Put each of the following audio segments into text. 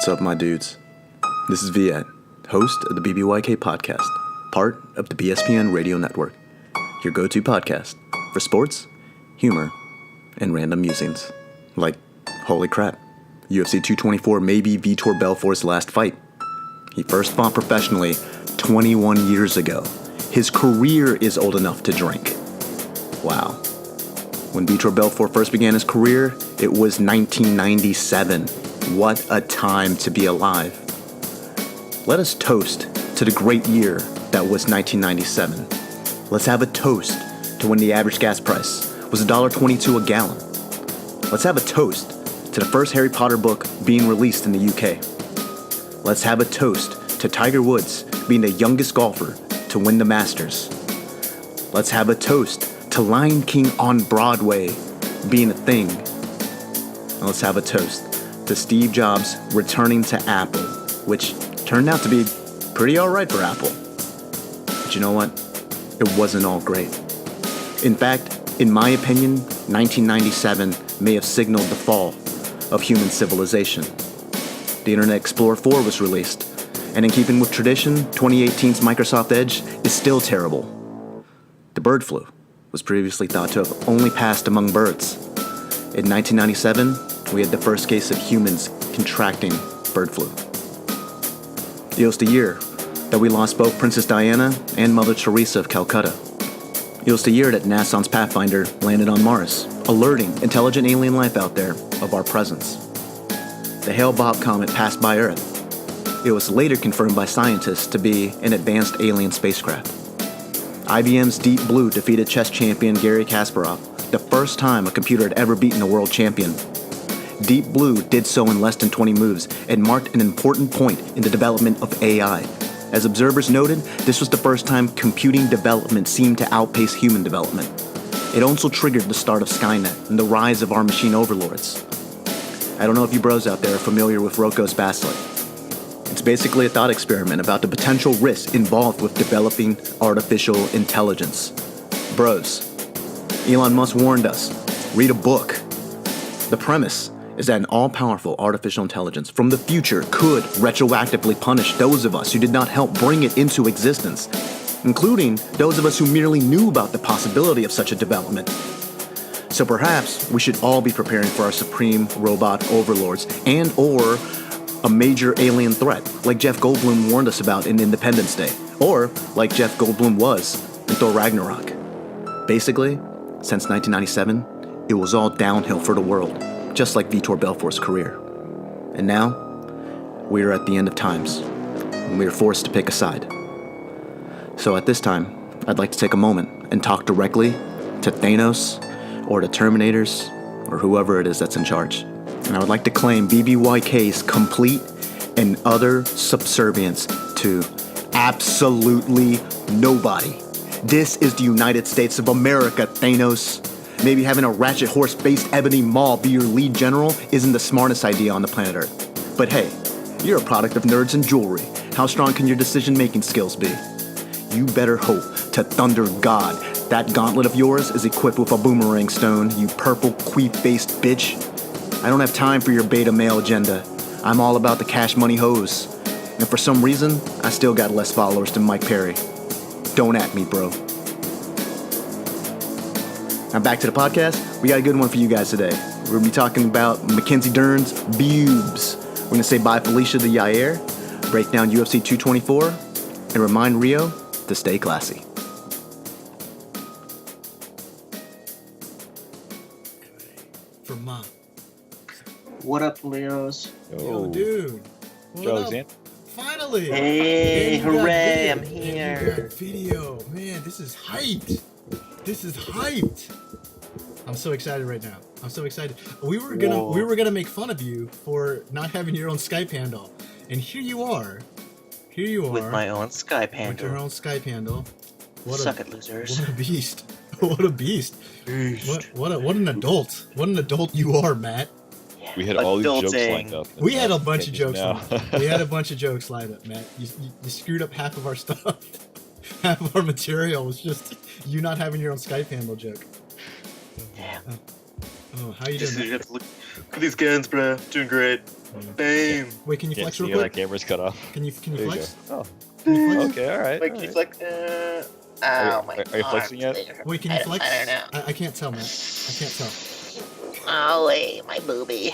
What's up, my dudes? This is Viet, host of the BBYK podcast, part of the ESPN Radio Network, your go-to podcast for sports, humor, and random musings. Like, holy crap, UFC 224 may be Vitor Belfort's last fight. He first fought professionally 21 years ago. His career is old enough to drink. Wow. When Vitor Belfort first began his career, it was 1997. What a time to be alive. Let us toast to the great year that was 1997. Let's have a toast to when the average gas price was $1.22 a gallon. Let's have a toast to the first Harry Potter book being released in the UK. Let's have a toast to Tiger Woods being the youngest golfer to win the Masters. Let's have a toast to Lion King on Broadway being a thing. And let's have a toast to Steve Jobs returning to Apple, which turned out to be pretty alright for Apple. But you know what? It wasn't all great. In fact, in my opinion, 1997 may have signaled the fall of human civilization. The Internet Explorer 4 was released, and in keeping with tradition, 2018's Microsoft Edge is still terrible. The bird flu was previously thought to have only passed among birds. In 1997, we had the first case of humans contracting bird flu. It was the year that we lost both Princess Diana and Mother Teresa of Calcutta. It was the year that NASA's Pathfinder landed on Mars, alerting intelligent alien life out there of our presence. The Hale-Bopp comet passed by Earth. It was later confirmed by scientists to be an advanced alien spacecraft. IBM's Deep Blue defeated chess champion Garry Kasparov, the first time a computer had ever beaten a world champion. Deep Blue did so in less than 20 moves and marked an important point in the development of AI. As observers noted, this was the first time computing development seemed to outpace human development. It also triggered the start of Skynet and the rise of our machine overlords. I don't know if you bros out there are familiar with Rocco's Basilisk. It's basically a thought experiment about the potential risks involved with developing artificial intelligence. Bros, Elon Musk warned us, read a book. The premise is that an all-powerful artificial intelligence from the future could retroactively punish those of us who did not help bring it into existence, including those of us who merely knew about the possibility of such a development. So perhaps we should all be preparing for our supreme robot overlords and or a major alien threat, like Jeff Goldblum warned us about in Independence Day, or like Jeff Goldblum was in Thor Ragnarok. Basically, since 1997, it was all downhill for the world, just like Vitor Belfort's career. And now, we are at the end of times, and we are forced to pick a side. So at this time, I'd like to take a moment and talk directly to Thanos, or the Terminators, or whoever it is that's in charge. And I would like to claim BBYK's complete and utter subservience to absolutely nobody. This is the United States of America, Thanos. Maybe having a ratchet horse-based ebony Maul be your lead general isn't the smartest idea on the planet Earth. But hey, you're a product of nerds and jewelry. How strong can your decision-making skills be? You better hope to thunder God that gauntlet of yours is equipped with a boomerang stone, you purple queef-faced bitch. I don't have time for your beta male agenda. I'm all about the cash money hose. And for some reason, I still got less followers than Mike Perry. Don't at me, bro. Now back to the podcast. We got a good one for you guys today. We're going to be talking about Mackenzie Dern's Bewbs. We're going to say bye Felicia to Yair, break down UFC 224, and remind Rio to stay classy. For Mom. What up, Leos? Yo, dude. What Joe, up? Zan. Finally. Hey, And you got hooray, I'm video. here. And you got video. Man, this is hyped. This is hyped. I'm so excited right now. I'm so excited. We were gonna make fun of you for not having your own Skype handle. And here you are. With my own Skype With handle. your own Skype handle. Suck it, losers. What a beast. What a beast. What an adult. What an adult you are, Matt. We had all these jokes lined up. We had a bunch of jokes now. lined up. We had a bunch of jokes lined up, Matt. You screwed up half of our stuff. Half of our material was just you not having your own Skype handle joke. Yeah. Oh, how you doing? You have to look at these guns, bro. Doing great. Bam. Wait, can you Can't flex see real quick? that camera's cut off. Can you There you flex? go. Oh, Can you flex? okay, all right. Wait, all can you right. flex? Are you flexing yet? Wait, can you flex? I don't know. I can't tell, man. I can't tell. Oh, wait, my boobie.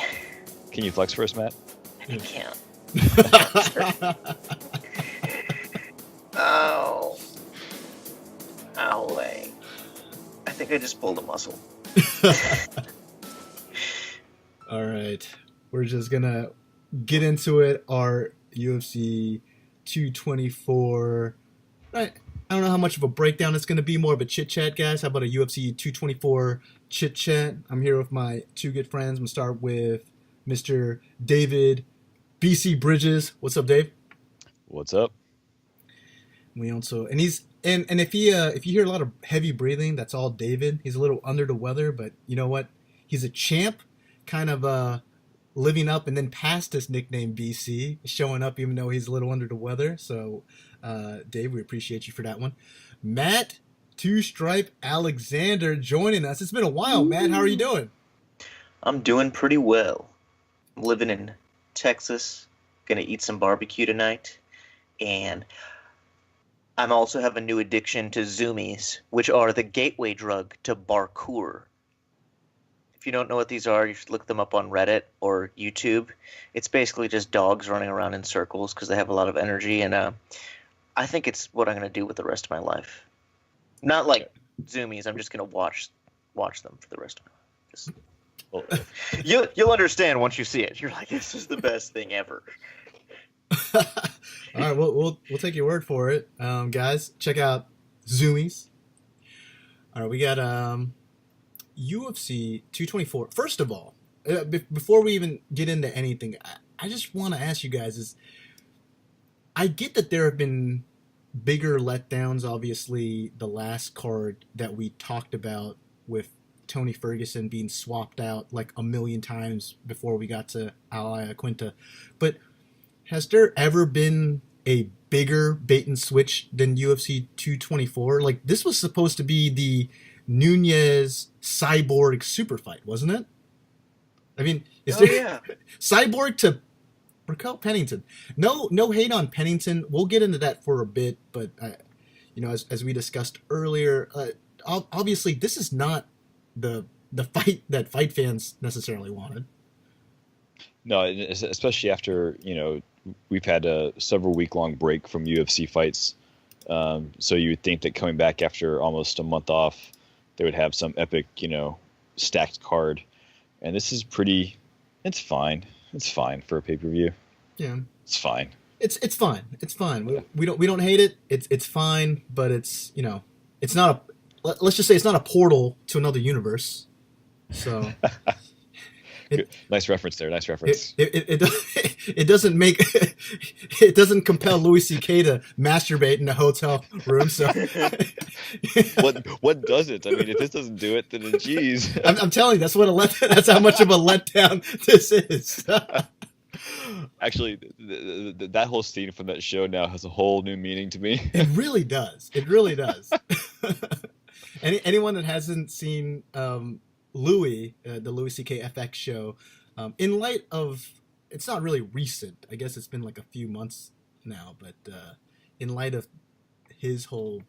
Can you flex first, Matt? I can't. Oh. Oh, wait. I think I just pulled a muscle. All right, we're just gonna get into it. Our UFC 224. I don't know how much of a breakdown it's gonna be. More of a chit chat, guys. How about a UFC 224 chit chat? I'm here with my two good friends. I'm gonna start with Mr. David BC Bridges. What's up, Dave? What's up? We also and if you hear a lot of heavy breathing, that's all David. He's a little under the weather, but you know what? He's a champ. Kind of living up and then past his nickname BC, showing up even though he's a little under the weather. So, Dave, we appreciate you for that one. Matt Two Stripe Alexander joining us. It's been a while, Matt. How are you doing? I'm doing pretty well. I'm living in Texas. Gonna eat some barbecue tonight. And I'm also have a new addiction to zoomies, which are the gateway drug to parkour. If you don't know what these are, you should look them up on Reddit or YouTube. It's basically just dogs running around in circles because they have a lot of energy, and I think it's what I'm going to do with the rest of my life. Not like zoomies. I'm just going to watch them for the rest of my life. You'll understand once you see it. You're like, this is the best thing ever. All right, we'll take your word for it, guys. Check out Zoomies. All right, we got UFC 224. First of all, before we even get into anything, I just want to ask you guys I get that there have been bigger letdowns. Obviously, the last card that we talked about with Tony Ferguson being swapped out like a million times before we got to Al Quinta. But has there ever been a bigger bait and switch than UFC 224? Like, this was supposed to be the Nunes Cyborg super fight, wasn't it? I mean, Cyborg to Raquel Pennington? No hate on Pennington. We'll get into that for a bit, but as we discussed earlier, obviously this is not the fight that fight fans necessarily wanted. No, especially after we've had a several week-long break from UFC fights, so you would think that coming back after almost a month off, they would have some epic, stacked card. And this is it's fine. It's fine for a pay-per-view. Yeah. It's fine. It's fine. It's fine. We don't hate it. It's fine, but it's not let's just say it's not a portal to another universe. So nice reference there. Nice reference. It doesn't make it doesn't compel Louis C.K. to masturbate in a hotel room. So what does it? I mean, if this doesn't do it, then geez. I'm telling you, that's how much of a letdown this is. Actually, that whole scene from that show now has a whole new meaning to me. It really does. It really does. Anyone that hasn't seen Louis, the Louis C.K. FX show, in light of, it's not really recent, I guess it's been like a few months now, but in light of his whole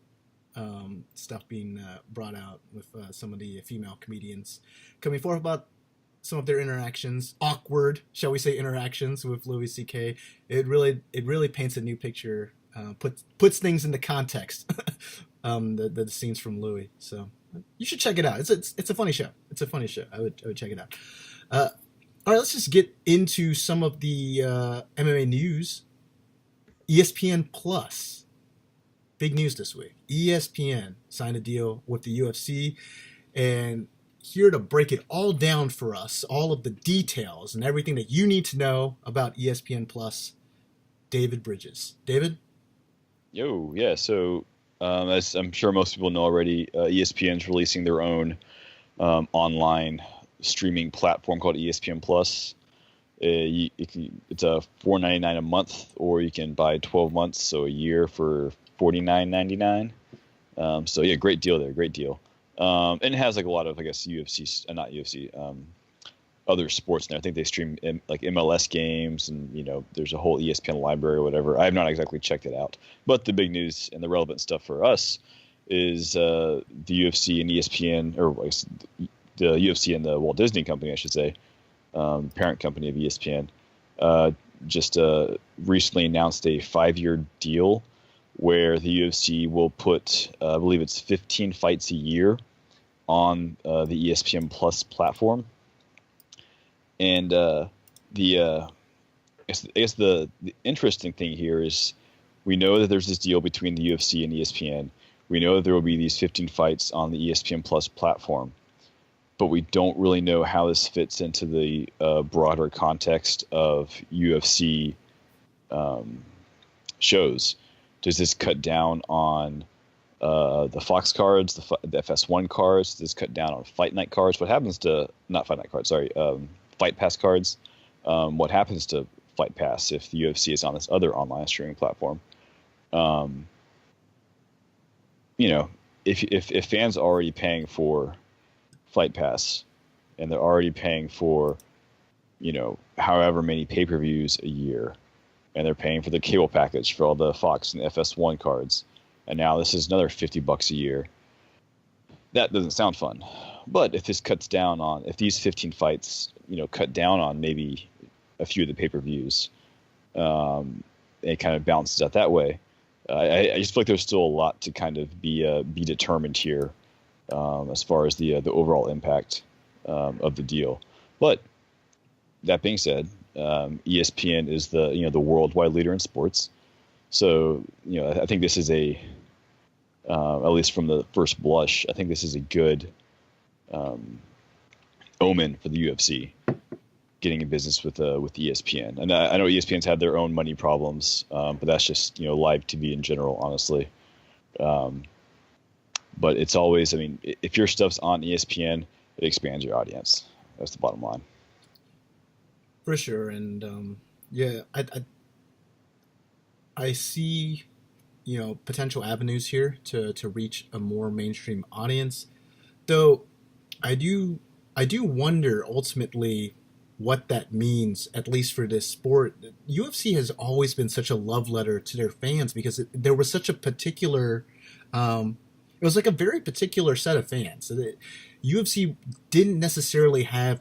stuff being brought out with some of the female comedians coming forth about some of their interactions, awkward, shall we say, interactions with Louis C.K., it really paints a new picture, puts things into context, the scenes from Louis. So you should check it out. It's a funny show. It's a funny show. I would check it out. All right, let's just get into some of the MMA news. ESPN Plus, big news this week. ESPN signed a deal with the UFC, and here to break it all down for us, all of the details and everything that you need to know about ESPN Plus, David Bridges. David? Yo, yeah. So as I'm sure most people know already, ESPN's releasing their own online streaming platform called ESPN Plus. It's a $4.99 a month, or you can buy 12 months, so a year for $49.99. So yeah, great deal there, great deal. And it has like a lot of, I guess, UFC, not UFC, other sports now. I think they stream like MLS games, and there's a whole ESPN library or whatever. I have not exactly checked it out, but the big news and the relevant stuff for us is the UFC and ESPN, or I guess the UFC and the Walt Disney Company, I should say, parent company of ESPN, just recently announced a 5-year deal where the UFC will put, I believe it's 15 fights a year on the ESPN Plus platform. And I guess the interesting thing here is we know that there's this deal between the UFC and ESPN. We know that there will be these 15 fights on the ESPN Plus platform, but we don't really know how this fits into the broader context of UFC shows. Does this cut down on the Fox cards, the FS1 cards? Does this cut down on Fight Night cards? What happens to, not Fight Night cards, sorry, Fight Pass cards? What happens to Fight Pass if the UFC is on this other online streaming platform? If fans are already paying for Fight Pass and they're already paying for, however many pay-per-views a year, and they're paying for the cable package for all the Fox and the FS1 cards, and now this is another $50 a year, that doesn't sound fun. But if this cuts down on, if these 15 fights, cut down on maybe a few of the pay-per-views, it kind of balances out that way. I just feel like there's still a lot to kind of be determined here, as far as the overall impact of the deal. But that being said, ESPN is the worldwide leader in sports, so I think this is at least from the first blush, I think this is a good omen for the UFC getting in business with ESPN. And I know ESPN's had their own money problems, but that's just live TV in general, honestly. But it's always, if your stuff's on ESPN, it expands your audience. That's the bottom line. For sure, and I see potential avenues here to reach a more mainstream audience, though I do wonder ultimately what that means, at least for this sport. UFC has always been such a love letter to their fans because there was such a particular, it was like a very particular set of fans. UFC didn't necessarily have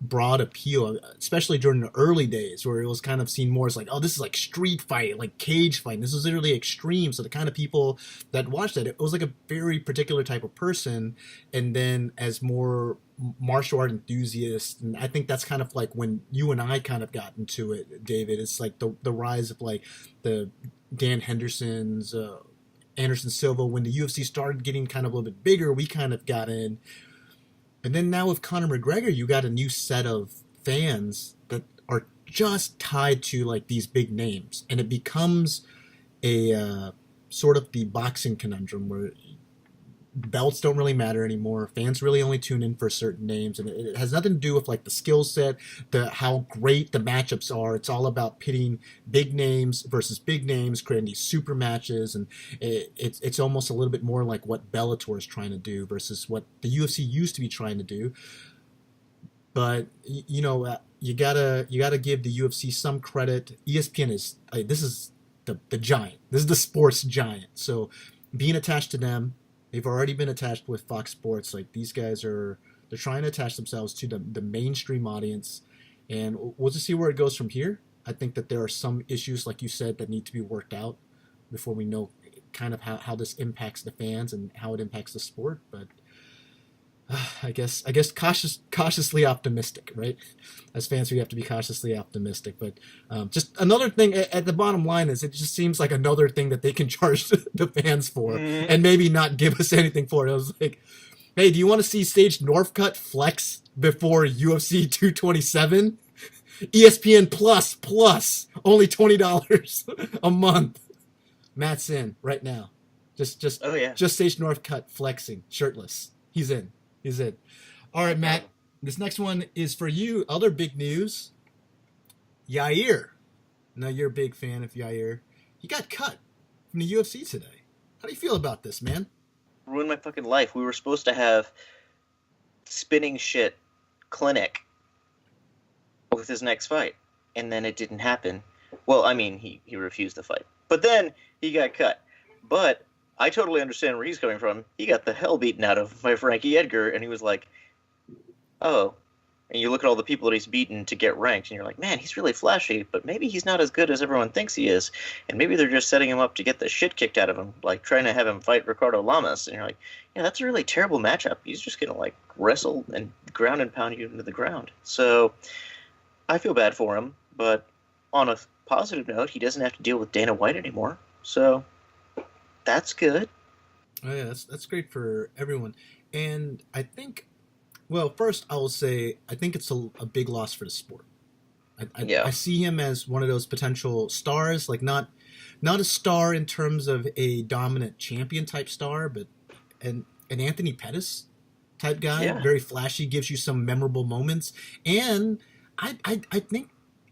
broad appeal, especially during the early days where it was kind of seen more as like, oh, this is like street fight, like cage fight. This is literally extreme. So the kind of people that watched it was like a very particular type of person. And then as more martial art enthusiasts, and I think that's kind of like when you and I kind of got into it, David. It's like the rise of like the Dan Hendersons, Anderson Silva. When the UFC started getting kind of a little bit bigger, we kind of got in. And then now with Conor McGregor, you got a new set of fans that are just tied to like these big names. And it becomes a sort of the boxing conundrum where belts don't really matter anymore. Fans really only tune in for certain names. And it has nothing to do with like the skill set, how great the matchups are. It's all about pitting big names versus big names, creating these super matches. And it's almost a little bit more like what Bellator is trying to do versus what the UFC used to be trying to do. But, you gotta give the UFC some credit. ESPN this is the giant. This is the sports giant. So being attached to them, they've already been attached with Fox Sports. Like these guys they're trying to attach themselves to the mainstream audience, and we'll just see where it goes from here. I think that there are some issues, like you said, that need to be worked out before we know kind of how this impacts the fans and how it impacts the sport. But I guess cautiously optimistic, right? As fans, we have to be cautiously optimistic. But just another thing at the bottom line is it just seems like another thing that they can charge the fans for and maybe not give us anything for it. I was like, hey, do you want to see Staged Northcutt flex before UFC 227? ESPN Plus, only $20 a month. Matt's in right now. Just Staged Northcutt flexing, shirtless. He's in. All right, Matt. This next one is for you. Other big news. Yair. Now, you're a big fan of Yair. He got cut from the UFC today. How do you feel about this, man? ruined my fucking life. We were supposed to have spinning shit clinic with his next fight, and then it didn't happen. Well, I mean, he refused the fight, but then he got cut. But I totally understand where he's coming from. He got the hell beaten out of by Frankie Edgar, and he was like, oh. And you look at all the people that he's beaten to get ranked, and you're like, man, he's really flashy, but maybe he's not as good as everyone thinks he is. And maybe they're just setting him up to get the shit kicked out of him, like trying to have him fight Ricardo Lamas. And you're like, yeah, that's a really terrible matchup. He's just going to, like, wrestle and ground and pound you into the ground. So I feel bad for him, but on a positive note, he doesn't have to deal with Dana White anymore. So that's good. Oh, yeah, that's great for everyone. And I think... Well, first I will say I think it's a big loss for the sport. I see him as one of those potential stars, like not a star in terms of a dominant champion type star, but an Anthony Pettis type guy, very flashy, gives you some memorable moments, and I think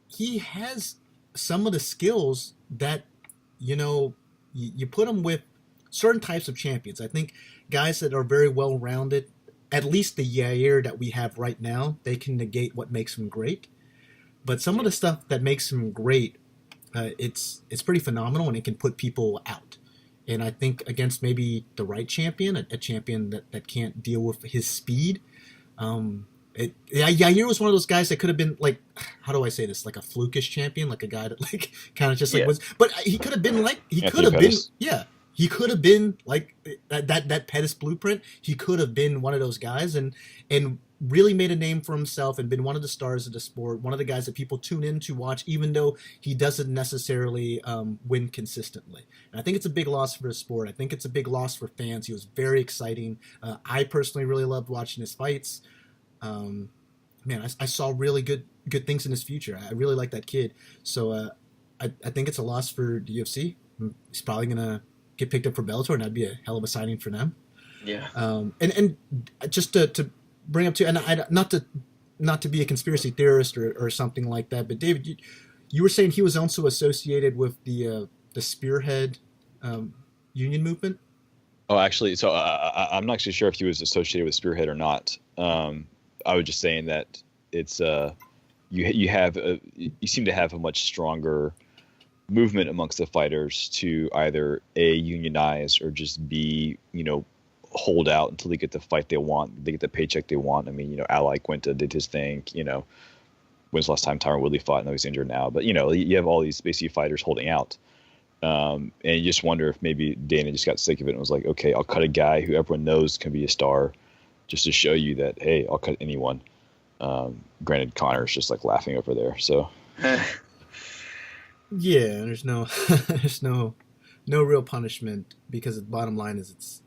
he has some of the skills that you put him with certain types of champions. I think guys that are very well rounded. At least the Yair that we have right now, they can negate what makes him great. But some of the stuff that makes him great, it's pretty phenomenal, and it can put people out. And I think against maybe the right champion, a champion that can't deal with his speed, Yair was one of those guys that could have been, like, how do I say this, like a flukish champion, like a guy that, like, kind of just like was. But he could have been like He could have been like that Pettis blueprint. He could have been one of those guys and really made a name for himself and been one of the stars of the sport, one of the guys that people tune in to watch, even though he doesn't necessarily win consistently. And I think it's a big loss for the sport. I think it's a big loss for fans. He was very exciting. I personally really loved watching his fights. I saw really good things in his future. I really like that kid. So I think it's a loss for the UFC. He's probably going to get picked up for Bellator, and that'd be a hell of a signing for them. Yeah. And just to bring up to, and not to be a conspiracy theorist or something like that, but David, you were saying he was also associated with the Spearhead union movement. Oh, actually, so I'm not actually sure if he was associated with Spearhead or not. I was just saying that it's you seem to have a much stronger movement amongst the fighters to either A, unionize, or just B, hold out until they get the fight they want, they get the paycheck they want. I mean, Ally Quinta did his thing, when's the last time Tyron Woodley fought? I know he's injured now, but you have all these basically fighters holding out. And you just wonder if maybe Dana just got sick of it and was like, okay, I'll cut a guy who everyone knows can be a star just to show you that, hey, I'll cut anyone. Granted, Connor's just like laughing over there, so... Yeah, there's no real punishment, because the bottom line is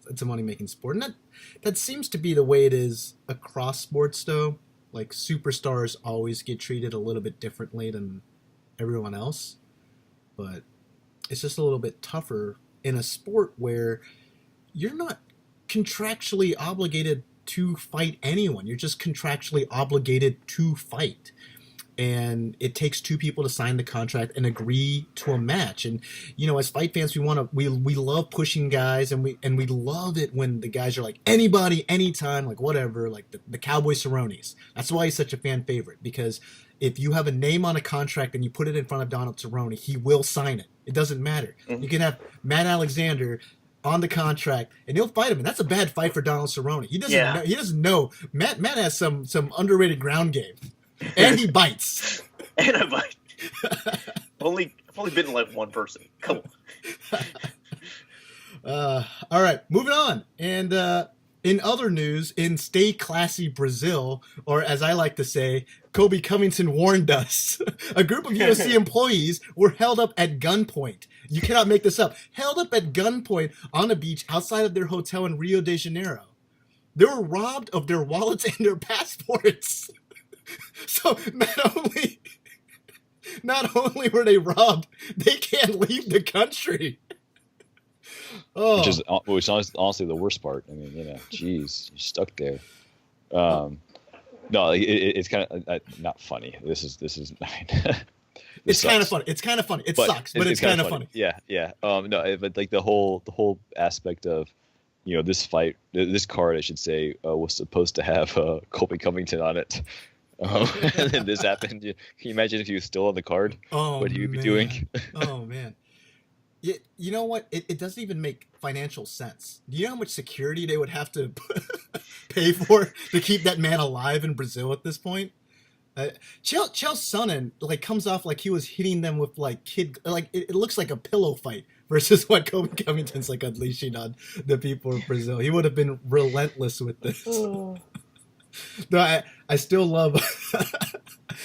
it's a money-making sport. And that seems to be the way it is across sports, though. Like, superstars always get treated a little bit differently than everyone else. But it's just a little bit tougher in a sport where you're not contractually obligated to fight anyone. You're just contractually obligated to fight. And it takes two people to sign the contract and agree to a match. And as fight fans, we love pushing guys, and we love it when the guys are like, anybody, anytime, like whatever, like the Cowboy Cerrone's. That's why he's such a fan favorite, because if you have a name on a contract and you put it in front of Donald Cerrone, he will sign it. It doesn't matter. Mm-hmm. You can have Matt Alexander on the contract, and he'll fight him. And that's a bad fight for Donald Cerrone. He doesn't know. Matt has some underrated ground game. And he bites. And I bite. I've only bitten like one person. Come on. All right, moving on. And in other news, in Stay Classy Brazil, or as I like to say, Kobe Covington warned us. A group of UFC employees were held up at gunpoint. You cannot make this up. Held up at gunpoint on a beach outside of their hotel in Rio de Janeiro. They were robbed of their wallets and their passports. So not only were they robbed, they can't leave the country. Oh. Which is honestly the worst part. I mean, geez, you're stuck there. No, it's kind of not funny. This is. I mean, it's kind of funny. It's kind of funny. It sucks, but it's kind of funny. Yeah. No, but like the whole aspect of this card, I should say, was supposed to have Colby Covington on it. And then this happened. Can you imagine if he was still on the card? What he would be doing? Oh, man. You know what? It doesn't even make financial sense. Do you know how much security they would have to pay for to keep that man alive in Brazil at this point? Chael Sonnen comes off like he was hitting them with it looks like a pillow fight versus what Kobe Covington's unleashing on the people of Brazil. He would have been relentless with this. Oh. No, I still love.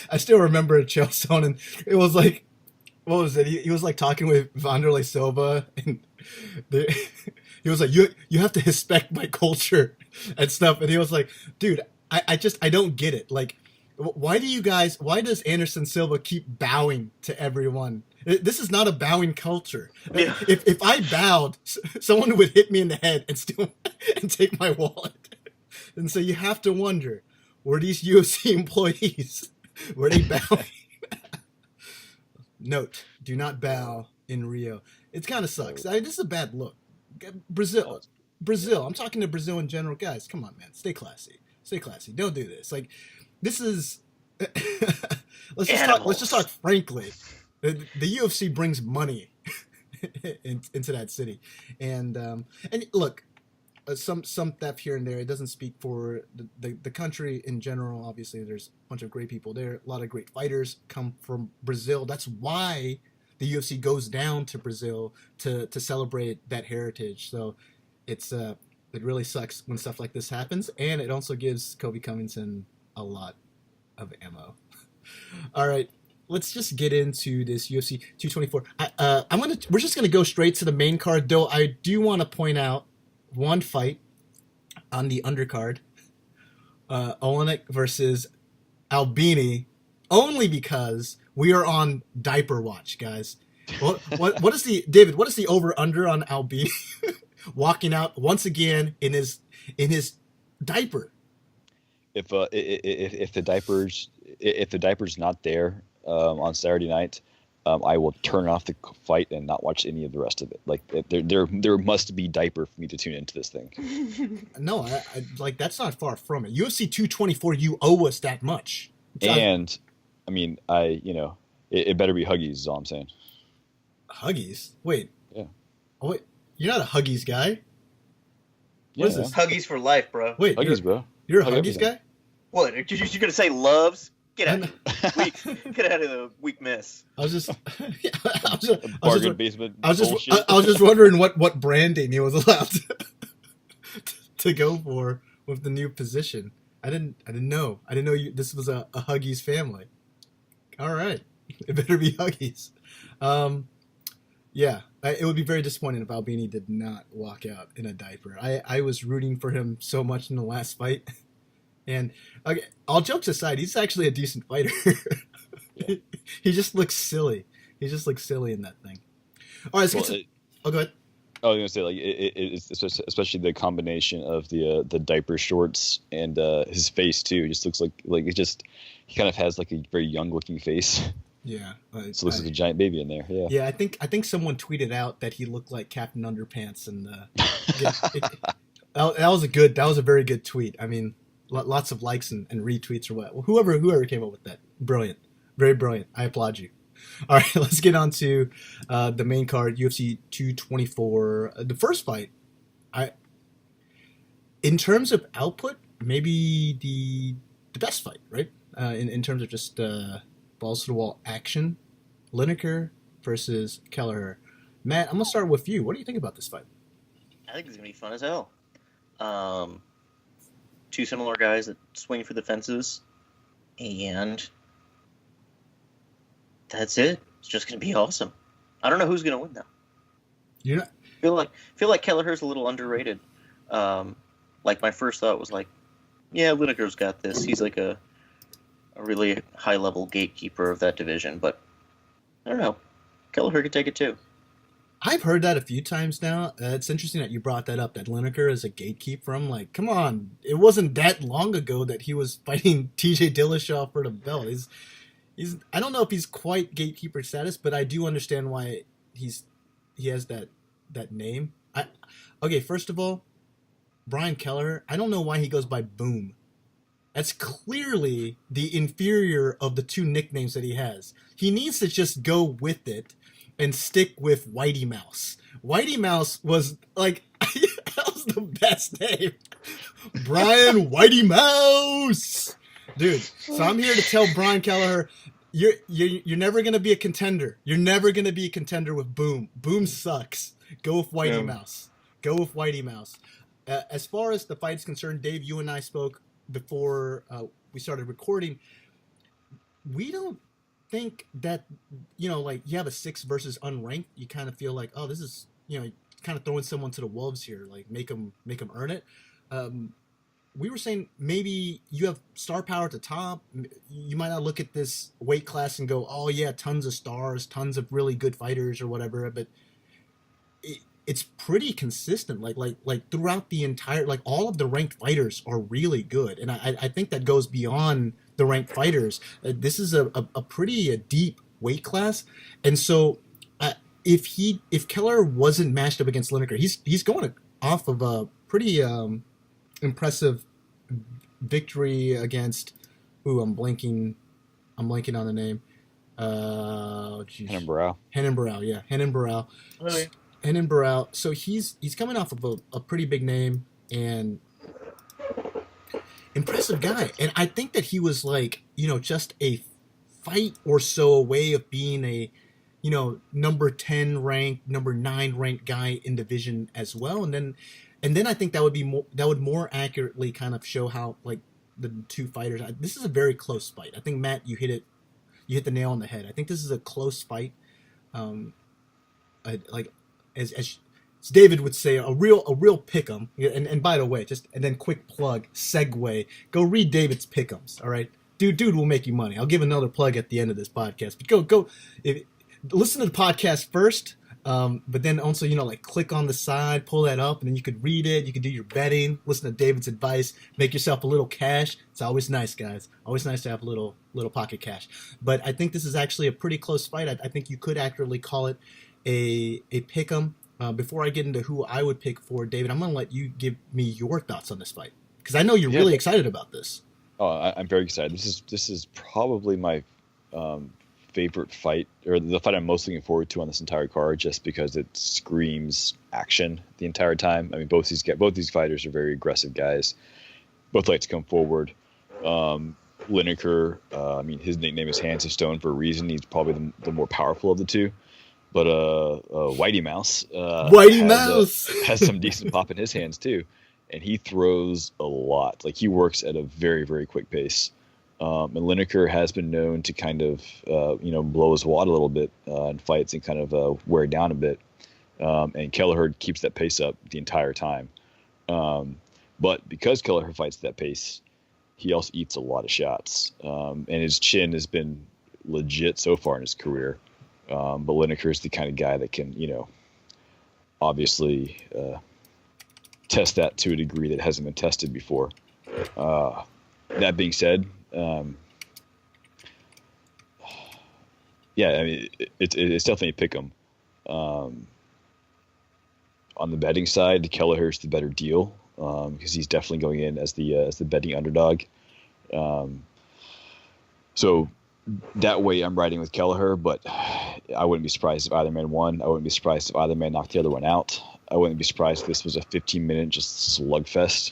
I still remember Chael Sonnen. It was like, what was it? He was talking with Wanderlei Silva, and he was like, "You have to respect my culture and stuff." And he was like, "Dude, I don't get it. Why does Anderson Silva keep bowing to everyone? This is not a bowing culture. Yeah. If I bowed, someone would hit me in the head and take my wallet." And so you have to wonder, were these UFC employees, were they bowing? Note, do not bow in Rio. It kind of sucks. This is a bad look. Brazil. I'm talking to Brazil in general. Guys, come on, man. Stay classy. Don't do this. This is... let's just talk frankly. The UFC brings money into that city. And look, some theft here and there. It doesn't speak for the country in general. Obviously, there's a bunch of great people there. A lot of great fighters come from Brazil. That's why the UFC goes down to Brazil to celebrate that heritage. So it really sucks when stuff like this happens, and it also gives Kobe Covington a lot of ammo. All right, let's just get into this UFC 224. We're just gonna go straight to the main card, though. I do want to point out one fight on the undercard, Olenek versus Albini, only because we are on diaper watch, guys. What is the over under on Albini walking out once again in his diaper? If the diaper's not there on Saturday night, I will turn off the fight and not watch any of the rest of it. There must be diaper for me to tune into this thing. No, I that's not far from it. UFC 224, you owe us that much. And I mean, it better be Huggies, is all I'm saying. Huggies? Wait. Yeah. Oh, wait. You're not a Huggies guy? What is this? Huggies for life, bro. Wait, Huggies, bro. You're a Huggies guy? What? You're gonna say loves? Get out of the weak miss. I was just basement. I was just wondering what branding he was allowed to go for with the new position. I didn't know. I didn't know this was a Huggies family. All right, it better be Huggies. Yeah, it would be very disappointing if Albini did not walk out in a diaper. I was rooting for him so much in the last fight. And all jokes aside, he's actually a decent fighter. Yeah. He just looks silly. He just looks silly in that thing. All right, go ahead. I was gonna say it's especially the combination of the diaper shorts and his face too. It just looks like he kind of has a very young looking face. Yeah, so looks like a giant baby in there. Yeah. Yeah, I think someone tweeted out that he looked like Captain Underpants, and that was a very good tweet. I mean, lots of likes and retweets or what. Whoever came up with that, brilliant, very brilliant. I applaud you. All right, let's get on to the main card, UFC 224. The first fight, in terms of output, maybe the best fight, right? In terms of just balls to the wall action, Lineker versus Kelleher. Matt, I'm gonna start with you. What do you think about this fight? I think it's gonna be fun as hell. Two similar guys that swing for the fences, and that's it. It's just gonna be awesome. I don't know who's gonna win though. Feel like Kelleher's a little underrated. My first thought was yeah, Lineker's got this. He's a really high level gatekeeper of that division, but I don't know. Kelleher could take it too. I've heard that a few times now. It's interesting that you brought that up, that Lineker is a gatekeeper. I'm like, come on. It wasn't that long ago that he was fighting TJ Dillashaw for the belt. He's I don't know if he's quite gatekeeper status, but I do understand why he has that name. Okay, first of all, Brian Kelleher, I don't know why he goes by Boom. That's clearly the inferior of the two nicknames that he has. He needs to just go with it and stick with Whitey Mouse. Whitey Mouse was like, that was the best name. Brian Whitey Mouse. Dude, so I'm here to tell Brian Kelleher, you're never going to be a contender. You're never going to be a contender with Boom. Boom sucks. Go with Whitey Mouse. Go with Whitey Mouse. As far as the fight is concerned, Dave, you and I spoke before we started recording. We don't think that, like you have a 6 versus unranked, you kind of feel like, oh, this is, kind of throwing someone to the wolves here, like make them earn it. We were saying maybe you have star power at the top. You might not look at this weight class and go, oh yeah, tons of stars, tons of really good fighters or whatever, but it's pretty consistent. Like throughout the entire, like all of the ranked fighters are really good. And I think that goes beyond the ranked fighters. This is a pretty deep weight class. And so if Kelleher wasn't matched up against Lineker, he's going off of a pretty impressive victory against, I'm blanking on the name. Henan Barao. Henan Barao. Oh, yeah. Henan Barao. So he's coming off of a pretty big name and impressive guy. And I think that he was like, just a fight or so away of being a, number 10 ranked, number 9 ranked guy in division as well. And then I think that would more accurately kind of show how, like, the two fighters. This is a very close fight. I think, Matt, you hit the nail on the head. I think this is a close fight. Like as David would say, a real pick'em. And by the way, and then quick plug, segue. Go read David's pick'ems. All right, dude will make you money. I'll give another plug at the end of this podcast. But go listen to the podcast first. But then also, like click on the side, pull that up, and then you could read it. You could do your betting, listen to David's advice, make yourself a little cash. It's always nice, guys. Always nice to have a little pocket cash. But I think this is actually a pretty close fight. I think you could accurately call it a pick'em. Before I get into who I would pick for, David, I'm going to let you give me your thoughts on this fight, because I know you're really excited about this. Oh, I'm very excited. This is probably my favorite fight, or the fight I'm most looking forward to on this entire card, just because it screams action the entire time. I mean, both these fighters are very aggressive guys. Both like to come forward. Lineker, his nickname is Hands of Stone for a reason. He's probably the more powerful of the two. But Whitey Mouse, has some decent pop in his hands too, and he throws a lot. Like, he works at a very, very quick pace. And Lineker has been known to kind of, blow his wad a little bit in fights and kind of wear down a bit. And Kelleher keeps that pace up the entire time. But because Kelleher fights that pace, he also eats a lot of shots. And his chin has been legit so far in his career. But Lineker is the kind of guy that can, obviously test that to a degree that hasn't been tested before. That being said, it's definitely a pick 'em. On the betting side, Kelleher's the better deal, because he's definitely going in as the betting underdog. So that way I'm riding with Kelleher, but I wouldn't be surprised if either man won. I wouldn't be surprised if either man knocked the other one out. I wouldn't be surprised if this was a 15-minute just slugfest.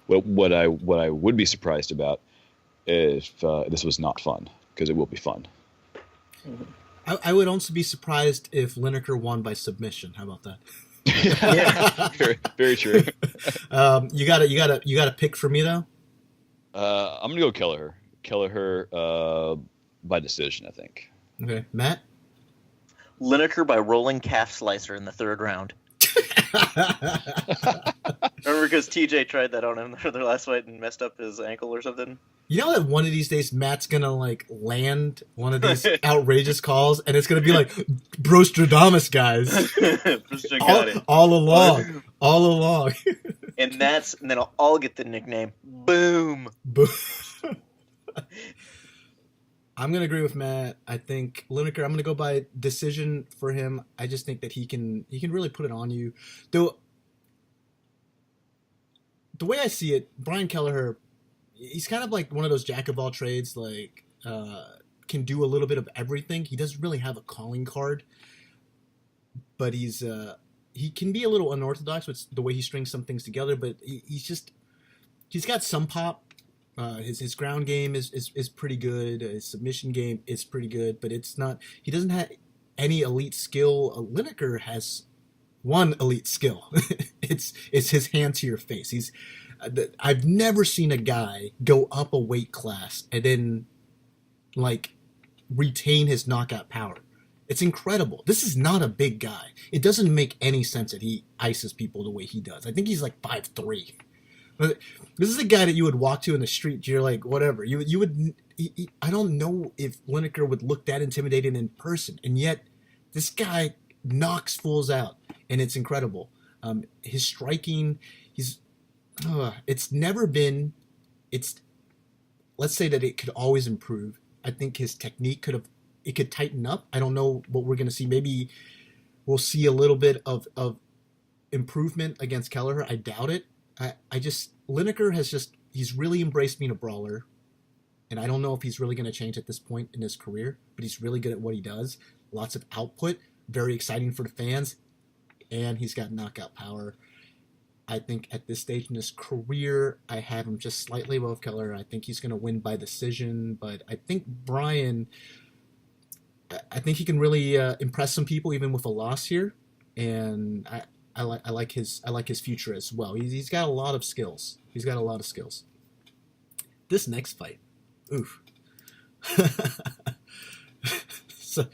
What I would be surprised about if this was not fun, because it will be fun. I would also be surprised if Lineker won by submission. How about that? Yeah, very, very true. You got a pick for me though. I'm gonna go Kelleher. Kelleher by decision, I think. Okay, Matt. Lineker by rolling calf slicer in the 3rd round. Remember, because TJ tried that on him for their last fight and messed up his ankle or something? You know that one of these days Matt's gonna like land one of these outrageous calls, and it's gonna be like Brostradamus, guys. all along. And then I'll get the nickname Boom. Boom. I'm gonna agree with Matt. I think Lineker, I'm gonna go by decision for him. I just think that he can really put it on you. Though the way I see it, Brian Kelleher, he's kind of like one of those jack of all trades, like can do a little bit of everything. He doesn't really have a calling card, but he can be a little unorthodox with the way he strings some things together. But he's got some pop. His ground game is pretty good. His submission game is pretty good, but it's not. He doesn't have any elite skill. Lineker has one elite skill. it's his hand to your face. I've never seen a guy go up a weight class and then like retain his knockout power. It's incredible. This is not a big guy. It doesn't make any sense that he ices people the way he does. I think he's like 5'3". But this is a guy that you would walk to in the street. You're like, whatever. You would. I don't know if Lineker would look that intimidating in person, and yet this guy knocks fools out, and it's incredible. His striking, it's never been. Let's say that it could always improve. I think his technique could tighten up. I don't know what we're going to see. Maybe we'll see a little bit of improvement against Kelleher. I doubt it. Lineker he's really embraced being a brawler, and I don't know if he's really going to change at this point in his career, but he's really good at what he does. Lots of output, very exciting for the fans, and he's got knockout power. I think at this stage in his career, I have him just slightly above Kelleher. I think he's going to win by decision, but I think I think he can really impress some people even with a loss here, and I like his future as well. He's got a lot of skills. This next fight, oof. So,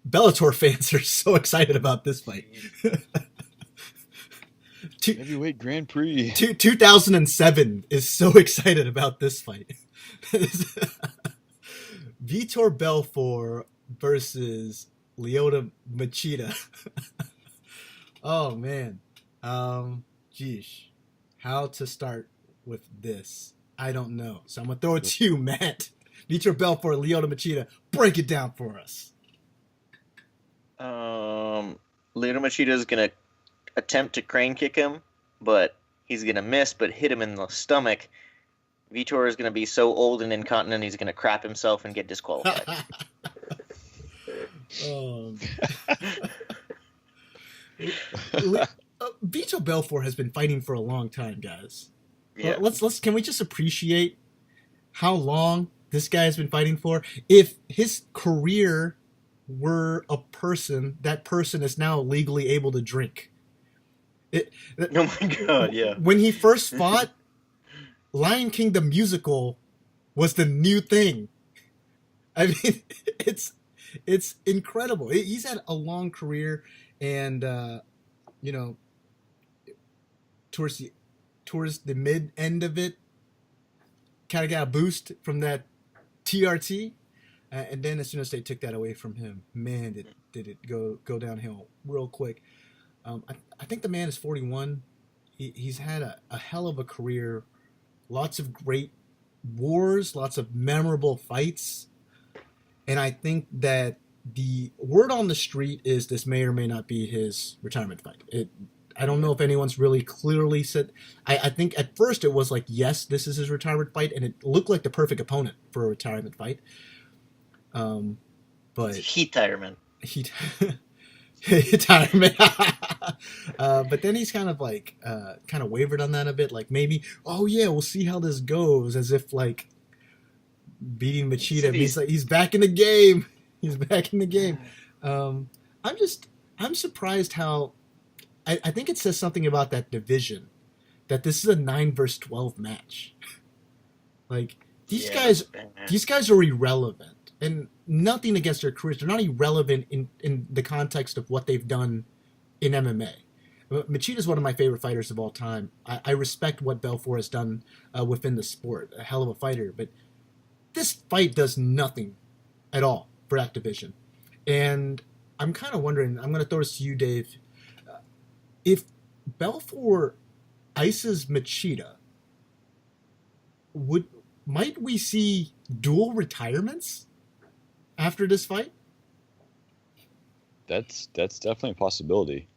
Bellator fans are so excited about this fight. Heavyweight Grand Prix. 2007 is so excited about this fight. Vitor Belfort versus Lyoto Machida. Oh man, geesh, how to start with this? I don't know. So I'm gonna throw it to you, Matt. Vitor Belfort, Lyoto Machida. Break it down for us. Lyoto Machida is gonna attempt to crane kick him, but he's gonna miss, but hit him in the stomach. Vitor is gonna be so old and incontinent, he's gonna crap himself and get disqualified. Vitor Belfort has been fighting for a long time, guys. Yeah. Can we just appreciate how long this guy has been fighting for? If his career were a person, that person is now legally able to drink. Oh my god, yeah. When he first fought, Lion King the musical was the new thing. I mean, it's incredible. He's had a long career, and towards the mid end of it, kind of got a boost from that TRT, and then as soon as they took that away from him, man, did it go downhill real quick. I think the man is 41. He's had a hell of a career, lots of great wars, lots of memorable fights, and I think that the word on the street is this may or may not be his retirement fight. I don't know if anyone's really clearly said. I think at first it was like, yes, this is his retirement fight, and it looked like the perfect opponent for a retirement fight. But Heat-tirement. Retirement. But then he's kind of wavered on that a bit. Like maybe, oh yeah, we'll see how this goes. As if like beating Machida means like he's back in the game. He's back in the game. I'm surprised how. I think it says something about that division, that this is a 9 versus 12 match. Like these guys are irrelevant, and nothing against their careers. They're not irrelevant in the context of what they've done in MMA. Machida is one of my favorite fighters of all time. I respect what Belfort has done within the sport. A hell of a fighter, but this fight does nothing at all for that division. And I'm kind of wondering. I'm going to throw this to you, Dave. If Belfort ices Machida, might we see dual retirements after this fight? That's definitely a possibility.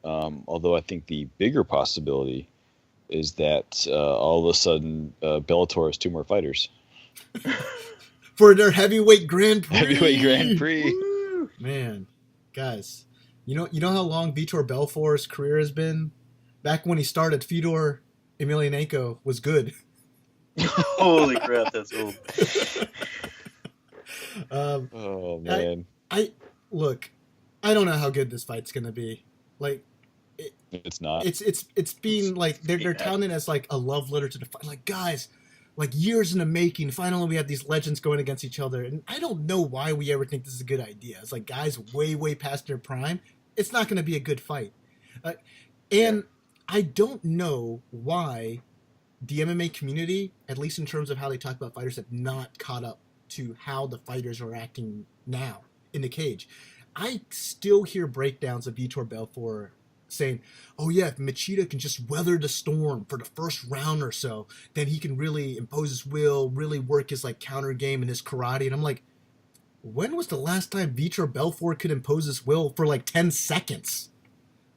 Although I think the bigger possibility is that all of a sudden Bellator has 2 more fighters. For their heavyweight Grand Prix. Heavyweight Grand Prix. Woo! Man, guys, you know how long Vitor Belfort's career has been? Back when he started, Fedor Emelianenko was good. Holy crap, that's old. Oh man, I look. I don't know how good this fight's gonna be. Like, it's not. It's being like they're touting it as like a love letter to the fight. Like, guys, like years in the making. Finally, we have these legends going against each other, and I don't know why we ever think this is a good idea. It's like guys way past their prime. It's not gonna be a good fight, and I don't know why the MMA community, at least in terms of how they talk about fighters, have not caught up to how the fighters are acting now in the cage. I still hear breakdowns of Vitor Belfort saying, oh yeah, if Machida can just weather the storm for the first round or so, then he can really impose his will, really work his like counter game and his karate. And I'm like, when was the last time Vitor Belfort could impose his will for like 10 seconds?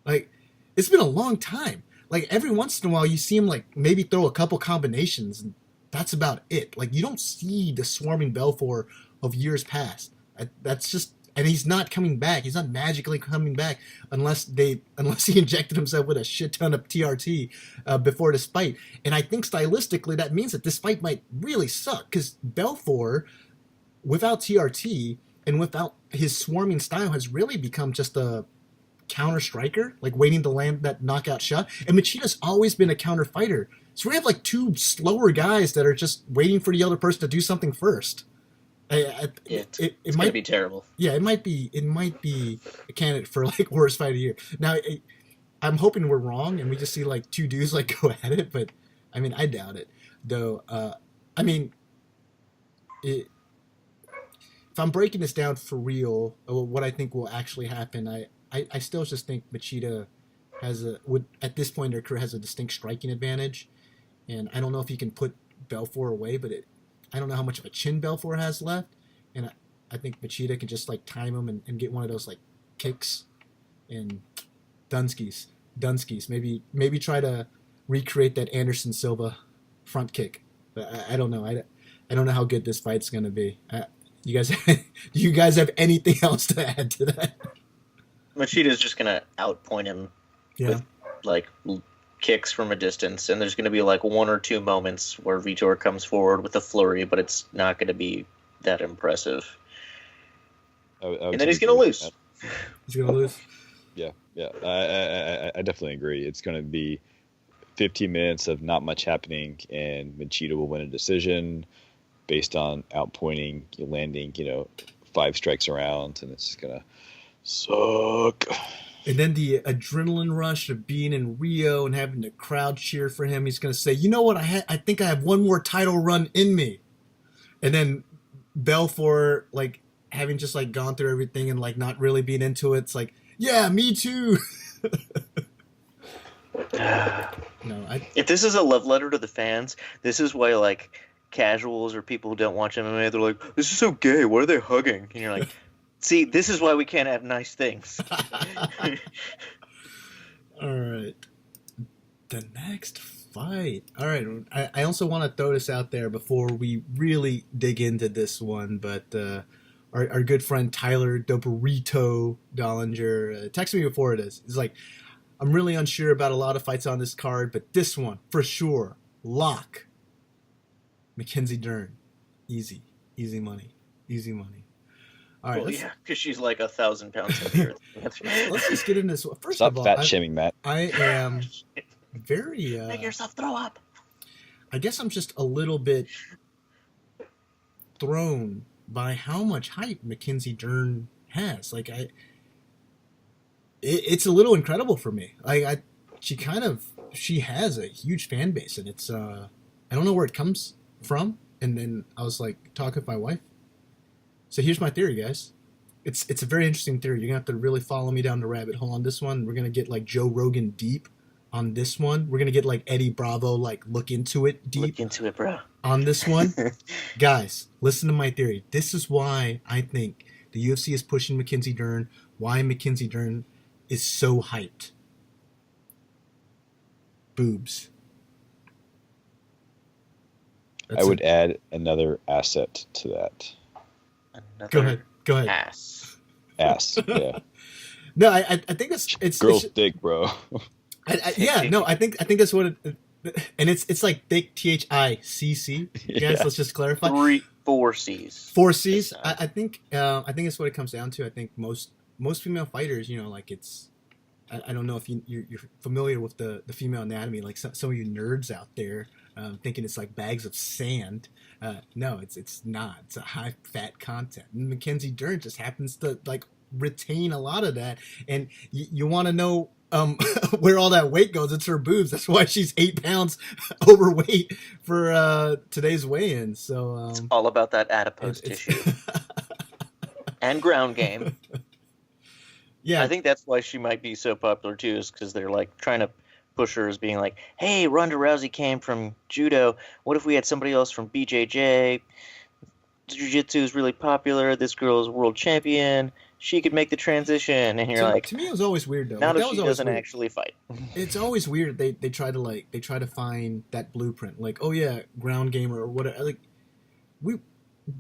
Like, it's been a long time. Like, every once in a while you see him like maybe throw a couple combinations, and that's about it. Like, you don't see the swarming Belfort of years past. That's just, and he's not coming back. He's not magically coming back unless he injected himself with a shit ton of TRT before this fight. And I think stylistically that means that this fight might really suck, because Belfort, without TRT and without his swarming style, has really become just a counter striker, like waiting to land that knockout shot. And Machida's always been a counter fighter. So we have like 2 slower guys that are just waiting for the other person to do something first. It might be terrible. Yeah, it might be a candidate for like worst fight of the year. Now, I'm hoping we're wrong and we just see like 2 dudes like go at it, but I mean, I doubt it. Though, I mean, if I'm breaking this down for real, what I think will actually happen, I still just think Machida at this point in their career has a distinct striking advantage, and I don't know if he can put Belfort away, but I don't know how much of a chin Belfort has left, and I think Machida can just like time him and get one of those like kicks and Dunskies. Maybe try to recreate that Anderson Silva front kick, but I don't know. I don't know how good this fight's gonna be. Do you guys have anything else to add to that? Machida's just gonna outpoint him with like kicks from a distance, and there's gonna be like 1 or 2 moments where Vitor comes forward with a flurry, but it's not gonna be that impressive. And then he's gonna lose. He's gonna lose. Yeah. I definitely agree. It's gonna be 15 minutes of not much happening, and Machida will win a decision based on outpointing, landing, 5 strikes around, and it's just gonna suck. And then the adrenaline rush of being in Rio and having the crowd cheer for him. He's going to say, you know what? I think I have one more title run in me. And then Belfort, like, having just, like, gone through everything and, like, not really being into it. It's like, yeah, me too. If this is a love letter to the fans, this is why, like, casuals or people who don't watch MMA, they're like, this is so gay. What are they hugging? And you're like, see, this is why we can't have nice things. All right. The next fight. All right. I also want to throw this out there before we really dig into this one, but our good friend Tyler Doperito Dollinger texted me before this. He's like, I'm really unsure about a lot of fights on this card, but this one, for sure, lock. Mackenzie Dern. Easy money. All right, well, yeah, because she's like 1,000 pounds heavier. Let's just get into this. First Stop of all, fat shaming, Matt. I am very. Make yourself throw up. I guess I'm just a little bit thrown by how much hype Mackenzie Dern has. Like, it's a little incredible for me. She has a huge fan base, and it's I don't know where it comes from. And then I was like talking with my wife. So here's my theory, guys. It's a very interesting theory. You're gonna have to really follow me down the rabbit hole on this one. We're gonna get like Joe Rogan deep on this one. We're gonna get like Eddie Bravo, like look into it deep. Look into it, bro. On this one. Guys, listen to my theory. This is why I think the UFC is pushing Mackenzie Dern, why Mackenzie Dern is so hyped. Boobs. I would add another asset to that. Another Go ahead. Ass, yeah. No, I think it's girls thick, bro. I think that's what it, and it's like thick, THICC. Guys, let's just clarify. 4 C's. 4 C's. I think it's what it comes down to. I think most female fighters, like it's. I don't know if you're familiar with the female anatomy, like some of you nerds out there thinking it's like bags of sand. No, it's not. It's a high fat content. And Mackenzie Dern just happens to like retain a lot of that. And you want to know where all that weight goes? It's her boobs. That's why she's 8 pounds overweight for today's weigh-in. So it's all about that adipose tissue and ground game. Yeah, I think that's why she might be so popular too, is because they're like trying to push her as being like, "Hey, Ronda Rousey came from judo. What if we had somebody else from BJJ? Jiu-jitsu is really popular. This girl is world champion. She could make the transition." And you're like, to me, it was always weird though. Not if she doesn't actually fight. It's always weird. They try to find that blueprint. Like, oh yeah, ground game or whatever. Like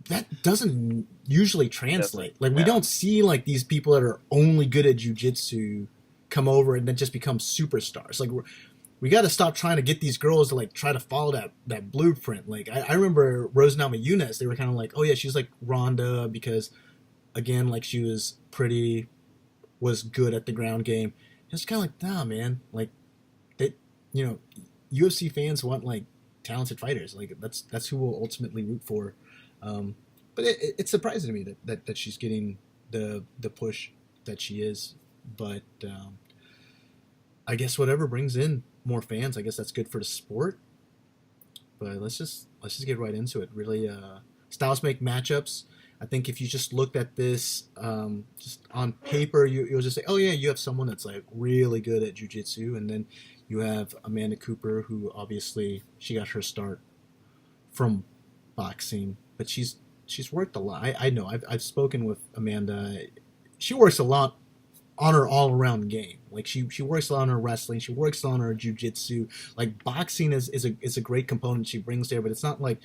that doesn't usually translate. Like we don't see like these people that are only good at jiu-jitsu come over and then just become superstars. Like we got to stop trying to get these girls to like try to follow that blueprint. Like I remember Rose Namajunas, they were kind of like, oh yeah, she's like Ronda because again, like she was pretty, was good at the ground game. It's kind of like, nah, man. Like they, UFC fans want like talented fighters. Like that's who we'll ultimately root for. But it's surprising to me that she's getting the push that she is. But I guess whatever brings in more fans, I guess that's good for the sport. But let's just get right into it. Really, styles make matchups. I think if you just looked at this just on paper, you'll just say, oh yeah, you have someone that's like really good at jiu-jitsu, and then you have Amanda Cooper, who obviously she got her start from boxing, but she's worked a lot. I know I've spoken with Amanda. She works a lot on her all-around game. Like she works a lot on her wrestling. She works on her jiu-jitsu. Like boxing is a great component she brings there, but it's not like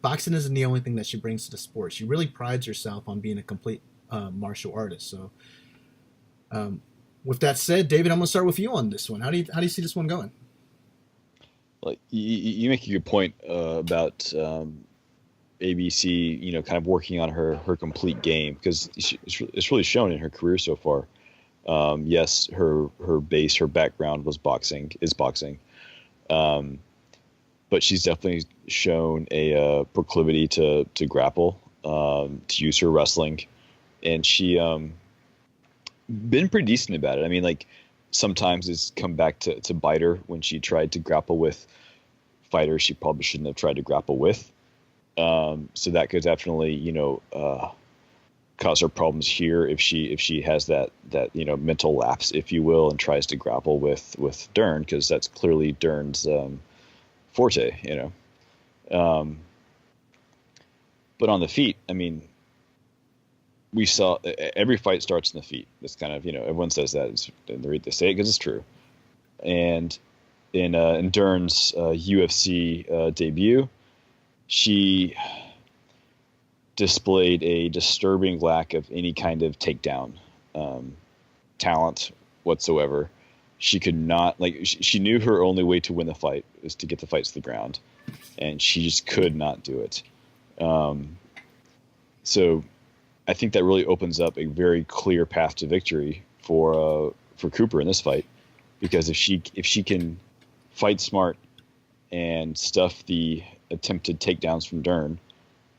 boxing isn't the only thing that she brings to the sport. She really prides herself on being a complete martial artist. So, with that said, David, I'm going to start with you on this one. How do you see this one going? Like you make a good point about ABC, kind of working on her complete game, because it's really shown in her career so far. Yes, her base, her background is boxing. But she's definitely shown a proclivity to grapple, to use her wrestling, and she been pretty decent about it. I mean, like sometimes it's come back to bite her when she tried to grapple with fighters she probably shouldn't have tried to grapple with. So that could definitely, cause her problems here if she has that mental lapse, if you will, and tries to grapple with Dern, because that's clearly Dern's forte, but on the feet, I mean, we saw every fight starts in the feet. It's kind of, everyone says that, they say it because it's true. And in Dern's UFC debut, she displayed a disturbing lack of any kind of takedown talent whatsoever. She could not, she knew her only way to win the fight is to get the fights to the ground, and she just could not do it. So I think that really opens up a very clear path to victory for Cooper in this fight, because if she can fight smart and stuff the attempted takedowns from Dern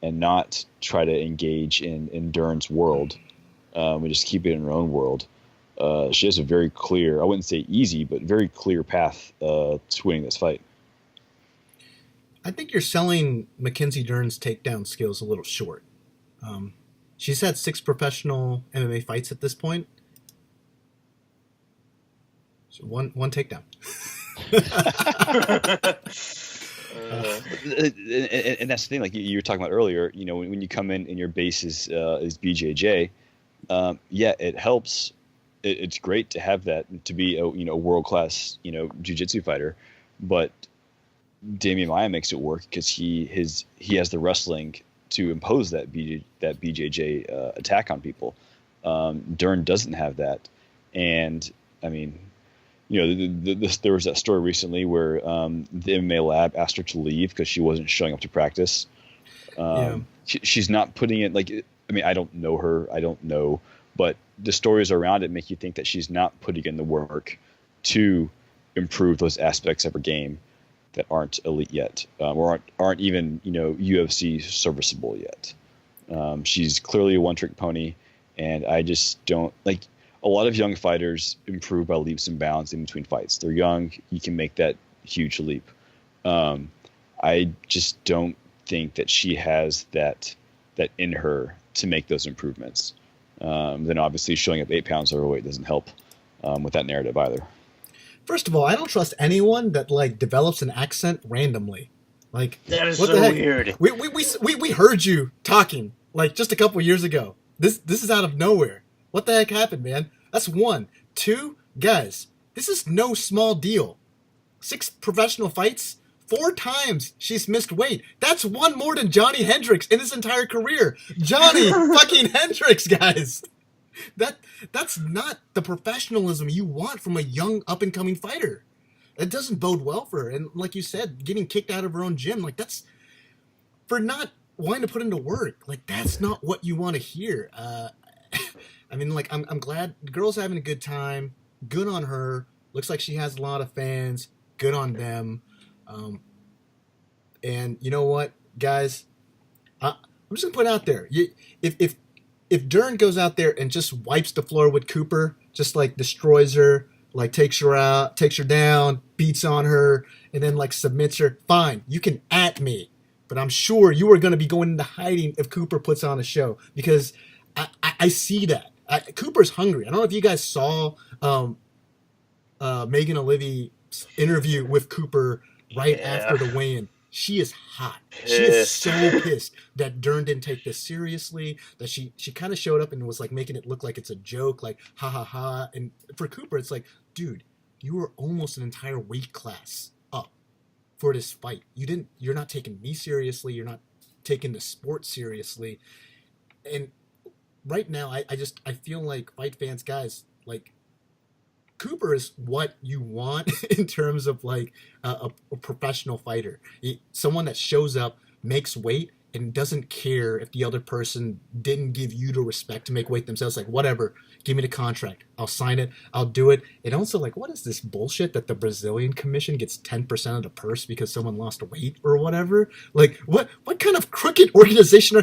and not try to engage in Dern's world, and just keep it in her own world, she has a very clear, I wouldn't say easy, but very clear path to winning this fight. I think you're selling Mackenzie Dern's takedown skills a little short. She's had 6 professional MMA fights at this point. So one takedown. And that's the thing, like you were talking about earlier, when you come in and your base is BJJ, it helps. It's great to have that, to be a world-class jiu-jitsu fighter, but Damian Maia makes it work because he has the wrestling to impose that BJJ attack on people. Dern doesn't have that, and I mean, there was that story recently where the MMA lab asked her to leave because she wasn't showing up to practice. She's not putting it I mean, I don't know her, but the stories around it make you think that she's not putting in the work to improve those aspects of her game that aren't elite yet, or aren't even UFC serviceable yet. She's clearly a one-trick pony, and I just don't like. A lot of young fighters improve by leaps and bounds in between fights. They're young; you can make that huge leap. I just don't think that she has that in her to make those improvements. Then obviously showing up 8 pounds overweight doesn't help with that narrative either. First of all, I don't trust anyone that develops an accent randomly. That is what so the heck? weird. We heard you talking just a couple years ago. This is out of nowhere. What the heck happened, man? That's 1. 2, guys, this is no small deal. 6 professional fights, 4 times she's missed weight. That's 1 more than Johnny Hendricks in his entire career. Johnny fucking Hendricks, guys. That's not the professionalism you want from a young up-and-coming fighter. It doesn't bode well for her. And like you said, getting kicked out of her own gym, that's for not wanting to put into work. That's not what you want to hear. I mean, I'm glad the girl's having a good time. Good on her. Looks like she has a lot of fans. Good on them. And you know what, guys? I'm just gonna put it out there. If Dern goes out there and just wipes the floor with Cooper, just destroys her, takes her out, takes her down, beats on her, and then submits her, fine, you can at me. But I'm sure you are going to be going into hiding if Cooper puts on a show, because I see that. Cooper's hungry. I don't know if you guys saw Megan Olivia's interview with Cooper right after the weigh-in. She is hot. She is so pissed that Dern didn't take this seriously, that she kind of showed up and was making it look like it's a joke, ha ha ha. And for Cooper, it's dude, you were almost an entire weight class up for this fight. You're not taking me seriously. You're not taking the sport seriously. And right now, I feel like fight fans, guys, Cooper is what you want in terms of a professional fighter. Someone that shows up, makes weight, and doesn't care if the other person didn't give you the respect to make weight themselves. Whatever, give me the contract. I'll sign it. I'll do it. And also, what is this bullshit that the Brazilian commission gets 10% of the purse because someone lost weight or whatever? What kind of crooked organization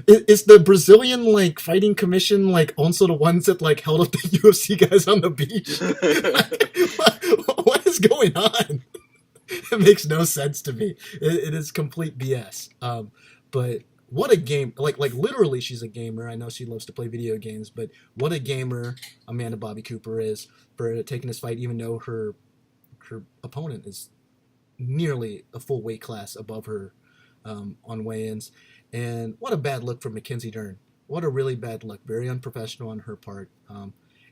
is the Brazilian fighting commission also the ones that held up the UFC guys on the beach? What is going on? It makes no sense to me. It is complete BS. But what a game! Literally, she's a gamer. I know she loves to play video games, but what a gamer Amanda Bobby Cooper is for taking this fight, even though her opponent is nearly a full weight class above her on weigh-ins. And what a bad look from Mackenzie Dern. What a really bad look. Very unprofessional on her part.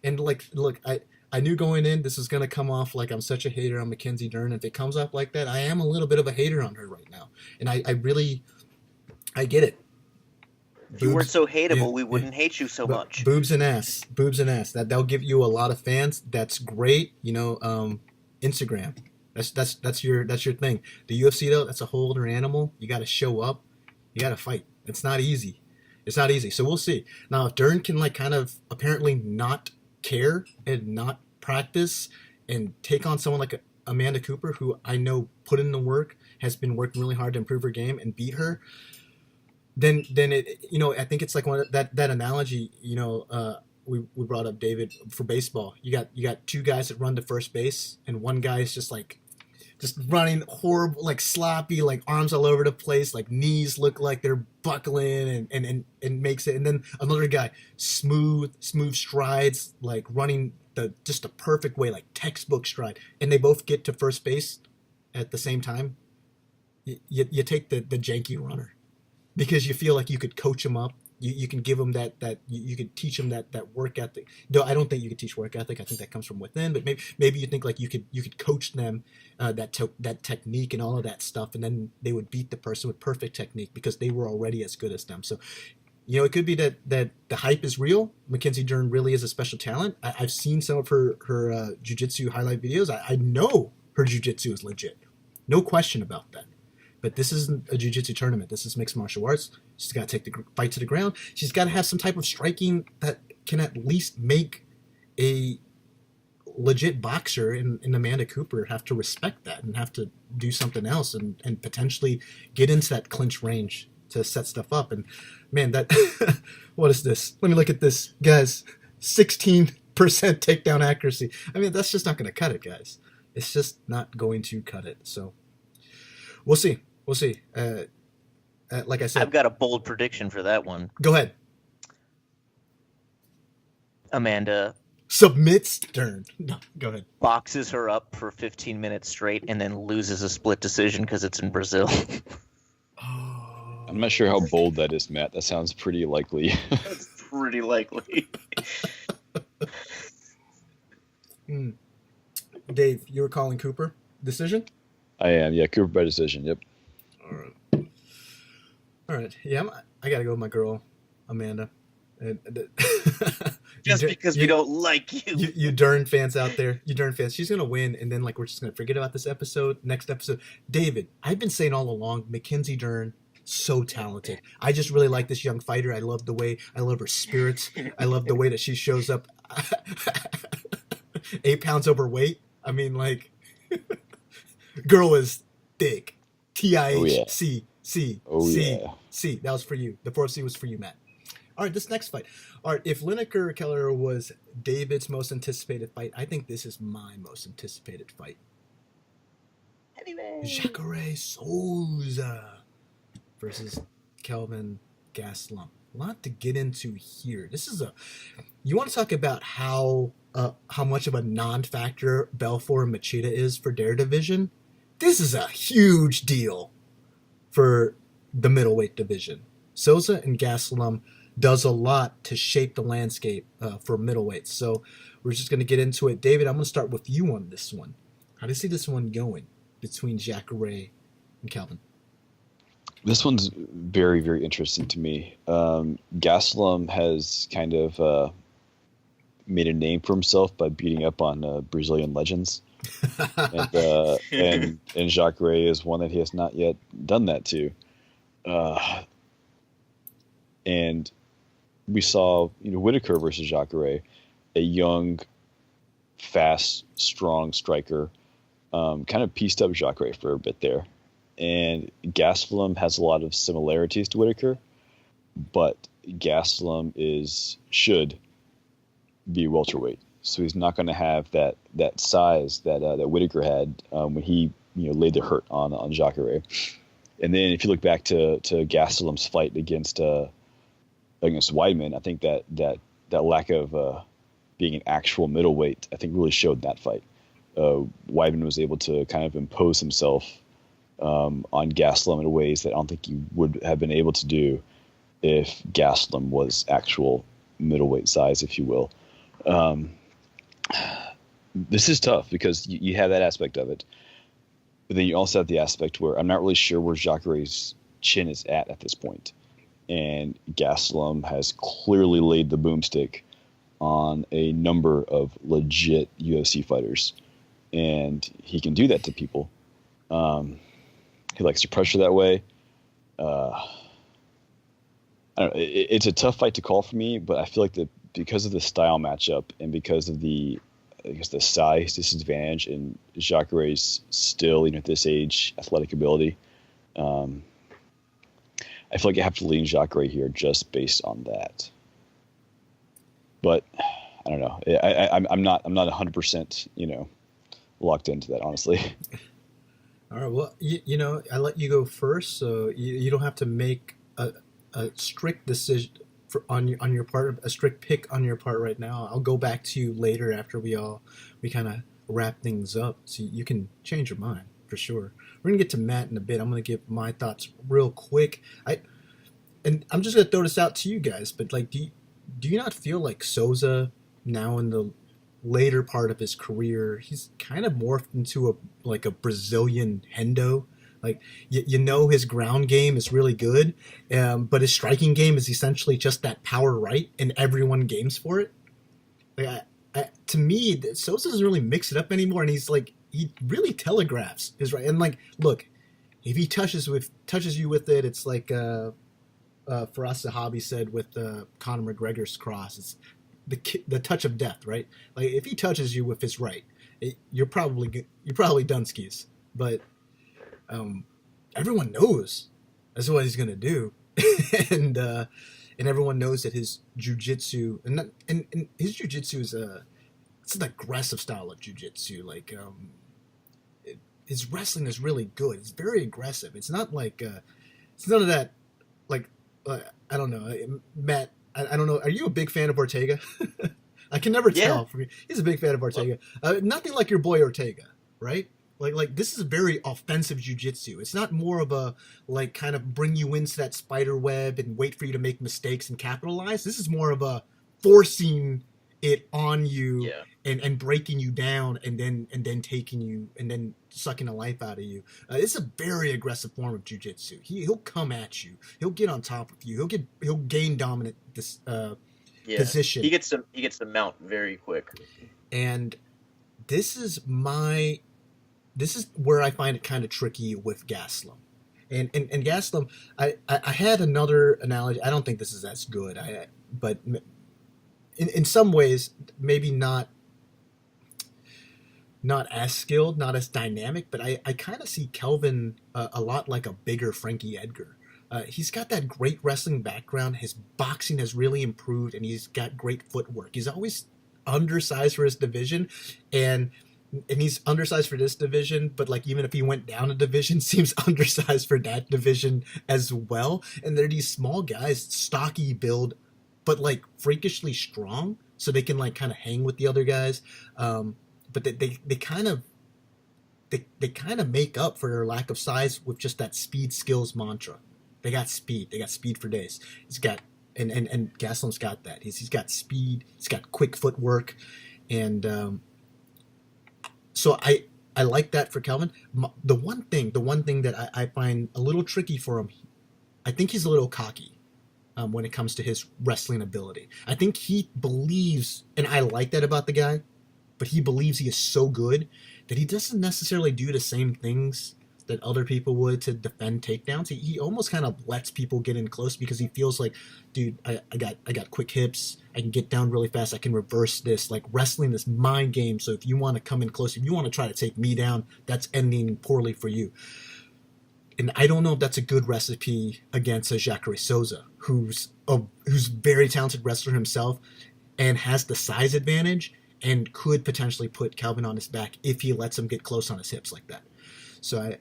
And look, I knew going in this was going to come off like I'm such a hater on Mackenzie Dern. If it comes up like that, I am a little bit of a hater on her right now. And I get it. If you weren't so hateable, we wouldn't hate you so much. Boobs and ass. That'll give you a lot of fans. That's great. Instagram. That's your thing. The UFC though, that's a whole other animal. You got to show up. You got to fight. It's not easy. So we'll see. Now, if Dern can kind of apparently not care and not practice and take on someone like Amanda Cooper, who I know put in the work, has been working really hard to improve her game and beat her, then it, I think it's one of that analogy, we brought up, David, for baseball. You got 2 guys that run to first base, and one guy is just running horrible, sloppy, arms all over the place, knees look like they're buckling and makes it. And then another guy, smooth strides, running just a perfect way, textbook stride. And they both get to first base at the same time. You take the janky runner because you feel like you could coach them up. You can give them you could teach them that work ethic. No, I don't think you could teach work ethic. I think that comes from within. But maybe you think like you could coach them that technique and all of that stuff, and then they would beat the person with perfect technique because they were already as good as them. So, it could be that the hype is real. Mackenzie Dern really is a special talent. I've seen some of her jiu-jitsu highlight videos. I know her jiu-jitsu is legit. No question about that. But this isn't a jiu-jitsu tournament. This is mixed martial arts. She's got to take the fight to the ground. She's got to have some type of striking that can at least make a legit boxer in Amanda Cooper have to respect that and have to do something else and potentially get into that clinch range to set stuff up. And man, that what is this? Let me look at this, guys. 16% takedown accuracy. I mean, that's just not going to cut it, guys. It's just not going to cut it. So we'll see. We'll see. Like I said, I've got a bold prediction for that one. Go ahead. Amanda submits Dern. No, go ahead. Boxes her up for 15 minutes straight and then loses a split decision because it's in Brazil. I'm not sure how bold that is, Matt. That sounds pretty likely. That's pretty likely. Dave, you were calling Cooper decision? I am. Yeah, Cooper by decision. Yep. All right. Yeah, I got to go with my girl, Amanda. Just because we don't like you. You Dern fans out there. You Dern fans. She's going to win, and then we're just going to forget about this episode. Next episode. David, I've been saying all along, Mackenzie Dern, so talented. I just really like this young fighter. I love her spirits. I love the way that she shows up 8 pounds overweight. I mean, girl is thick. TIHC. C. That was for you. The 4C was for you, Matt. All right, this next fight. All right, if Lineker or Kelleher was David's most anticipated fight, I think this is my most anticipated fight. Anyway. Yair Souza versus Kelvin Gastelum. A lot to get into here. You want to talk about how much of a non-factor Belfort and Machida is for their division? This is a huge deal for the middleweight division. Souza and Gastelum does a lot to shape the landscape for middleweights. So we're just going to get into it. David, I'm going to start with you on this one. How do you see this one going between Yair and Kelvin? This one's very, very interesting to me. Gastelum has kind of made a name for himself by beating up on Brazilian legends. and Yair is one that he has not yet done that to. And we saw, Whitaker versus Yair, a young, fast, strong striker, kind of pieced up Yair for a bit there. And Gastelum has a lot of similarities to Whitaker, but Gastelum should be welterweight. So he's not going to have that size that Whitaker had when he laid the hurt on Yair. And then if you look back to Gastelum's fight against Weidman, I think that lack of being an actual middleweight, I think really showed in that fight. Weidman was able to kind of impose himself on Gastelum in ways that I don't think he would have been able to do if Gastelum was actual middleweight size, if you will. This is tough because you have that aspect of it, but then you also have the aspect where I'm not really sure where Yair's chin is at this point. And Gastelum has clearly laid the boomstick on a number of legit UFC fighters, and he can do that to people. He likes to pressure that way. I don't know. It's a tough fight to call for me, but I feel like because of the style matchup and because of the size disadvantage and Yair's still, at this age, athletic ability, I feel like I have to lean Yair here just based on that. But I don't know. I'm not 100%, locked into that, honestly. All right. Well, I let you go first, so you don't have to make a strict decision on your part, a strict pick on your part right now. I'll go back to you later after we kind of wrap things up, so you can change your mind for sure. We're gonna get to Matt in a bit. I'm gonna give my thoughts real quick. and I'm just gonna throw this out to you guys, but like, do you not feel like Souza now in the later part of his career, he's kind of morphed into a Brazilian Hendo. Like you know his ground game is really good, but his striking game is essentially just that power right, and everyone games for it. Like to me, Souza doesn't really mix it up anymore, and he really telegraphs his right. And like, look, if he touches you with it, it's like Faraz Sahabi said with Conor McGregor's cross. It's the touch of death, right? Like if he touches you with his right, you're probably done skis. But everyone knows that's what he's gonna do, and everyone knows that his jujitsu and his jujitsu is it's an aggressive style of jujitsu. Like his wrestling is really good. It's very aggressive. It's not like it's none of that. Like I don't know, Matt. I don't know. Are you a big fan of Ortega? I can never tell. From you. He's a big fan of Ortega. Nothing like your boy Ortega, right? Like this is a very offensive jiu-jitsu. It's not more of a like kind of bring you into that spider web and wait for you to make mistakes and capitalize. This is more of a forcing it on you and breaking you down and then taking you and then sucking the life out of you. It's a very aggressive form of jiu-jitsu. He'll come at you. He'll get on top of you. He'll gain dominant position. He gets to mount very quick. And this is where I find it kind of tricky with Gastelum. And Gastelum, I had another analogy. I don't think this is as good. But in some ways, maybe not as skilled, not as dynamic, but I kind of see Kelvin a lot like a bigger Frankie Edgar. He's got that great wrestling background. His boxing has really improved, and he's got great footwork. He's always undersized for his division, and he's undersized for this division, but like even if he went down a division, seems undersized for that division as well. And they're these small guys, stocky build, but like freakishly strong, so they can like kind of hang with the other guys. But they kind of make up for their lack of size with just that speed skills mantra. They got speed. They got speed for days. He's got and Gastelum's got that. He's got speed. He's got quick footwork, and so I like that for Kelvin. The one thing that I find a little tricky for him, I think he's a little cocky when it comes to his wrestling ability. I think he believes, and I like that about the guy, but he believes he is so good that he doesn't necessarily do the same things that other people would to defend takedowns. He almost kind of lets people get in close because he feels like, dude, I got quick hips. I can get down really fast. I can reverse this. Like wrestling is mind game. So if you want to come in close, if you want to try to take me down, that's ending poorly for you. And I don't know if that's a good recipe against a Jacare Souza, who's very talented wrestler himself and has the size advantage and could potentially put Kelvin on his back if he lets him get close on his hips like that. So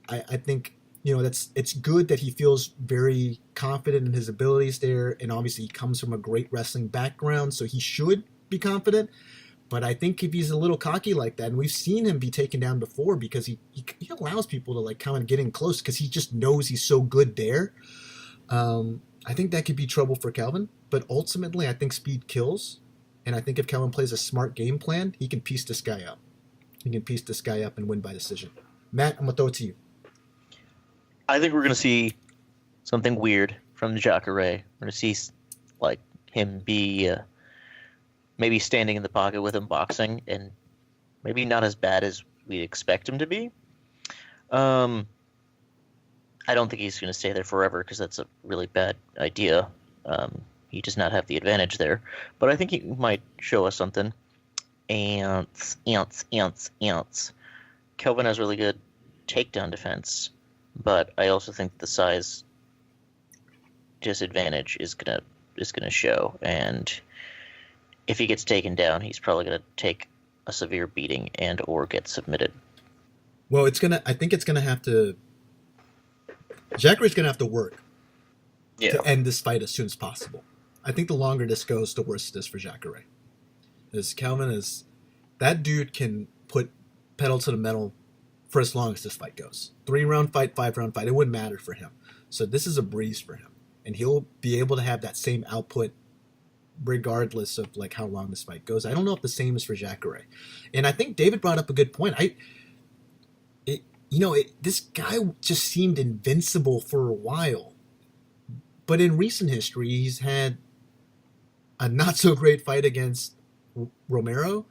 I think, it's good that he feels very confident in his abilities there, and obviously he comes from a great wrestling background, so he should be confident. But I think if he's a little cocky like that, and we've seen him be taken down before because he allows people to like kind of get in close because he just knows he's so good there. I think that could be trouble for Kelvin. But ultimately, I think speed kills, and I think if Kelvin plays a smart game plan, he can piece this guy up. He can piece this guy up and win by decision. Matt, I'm gonna throw it to you. I think we're gonna see something weird from Jacare. We're gonna see like him be maybe standing in the pocket with him boxing, and maybe not as bad as we expect him to be. I don't think he's gonna stay there forever because that's a really bad idea. He does not have the advantage there, but I think he might show us something. Ants. Kelvin has really good takedown defense, but I also think the size disadvantage is gonna show, and if he gets taken down, he's probably gonna take a severe beating and or get submitted. Well, I think it's gonna have to. Jacare's gonna have to work to end this fight as soon as possible. I think the longer this goes, the worse it is for Jacare. As Kelvin is, that dude can put pedal to the metal for as long as this fight goes. 3-round fight, 5-round fight, it wouldn't matter for him. So this is a breeze for him. and he'll be able to have that same output regardless of like how long this fight goes. I don't know if the same is for Jacare. And I think David brought up a good point. This guy just seemed invincible for a while, but in recent history, he's had a not so great fight against Romero,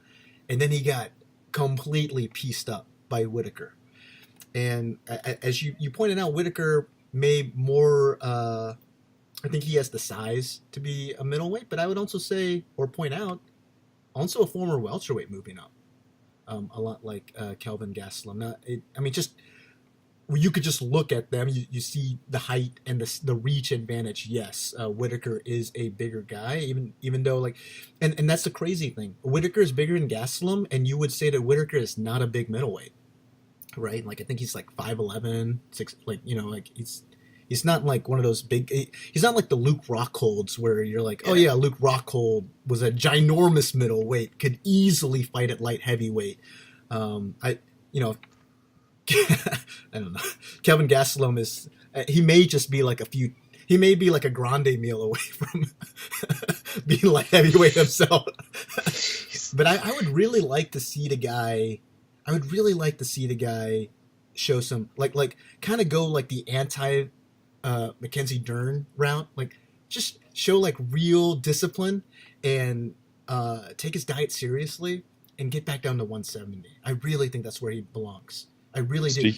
and then he got completely pieced up by Whitaker. And as you pointed out, Whitaker may more. I think he has the size to be a middleweight, but I would also say or point out, also a former welterweight moving up. A lot like Kelvin Gastelum. Just you could just look at them. You see the height and the reach advantage. Yes, Whitaker is a bigger guy, even though and that's the crazy thing. Whitaker is bigger than Gastelum, and you would say that Whitaker is not a big middleweight, right? Like I think he's like 5'11", 6, he's not like one of those big. He's not like the Luke Rockholds where you're like, oh yeah, Luke Rockhold was a ginormous middleweight, could easily fight at light heavyweight. I don't know. Kelvin Gastelum is. He may just be like he may be like a grande meal away from being light heavyweight himself. But I would really like to see the guy. I would really like to see the guy show some like kind of go like the anti. Mackenzie Dern route, like just show like real discipline and take his diet seriously and get back down to 170. I really think that's where he belongs. I really do.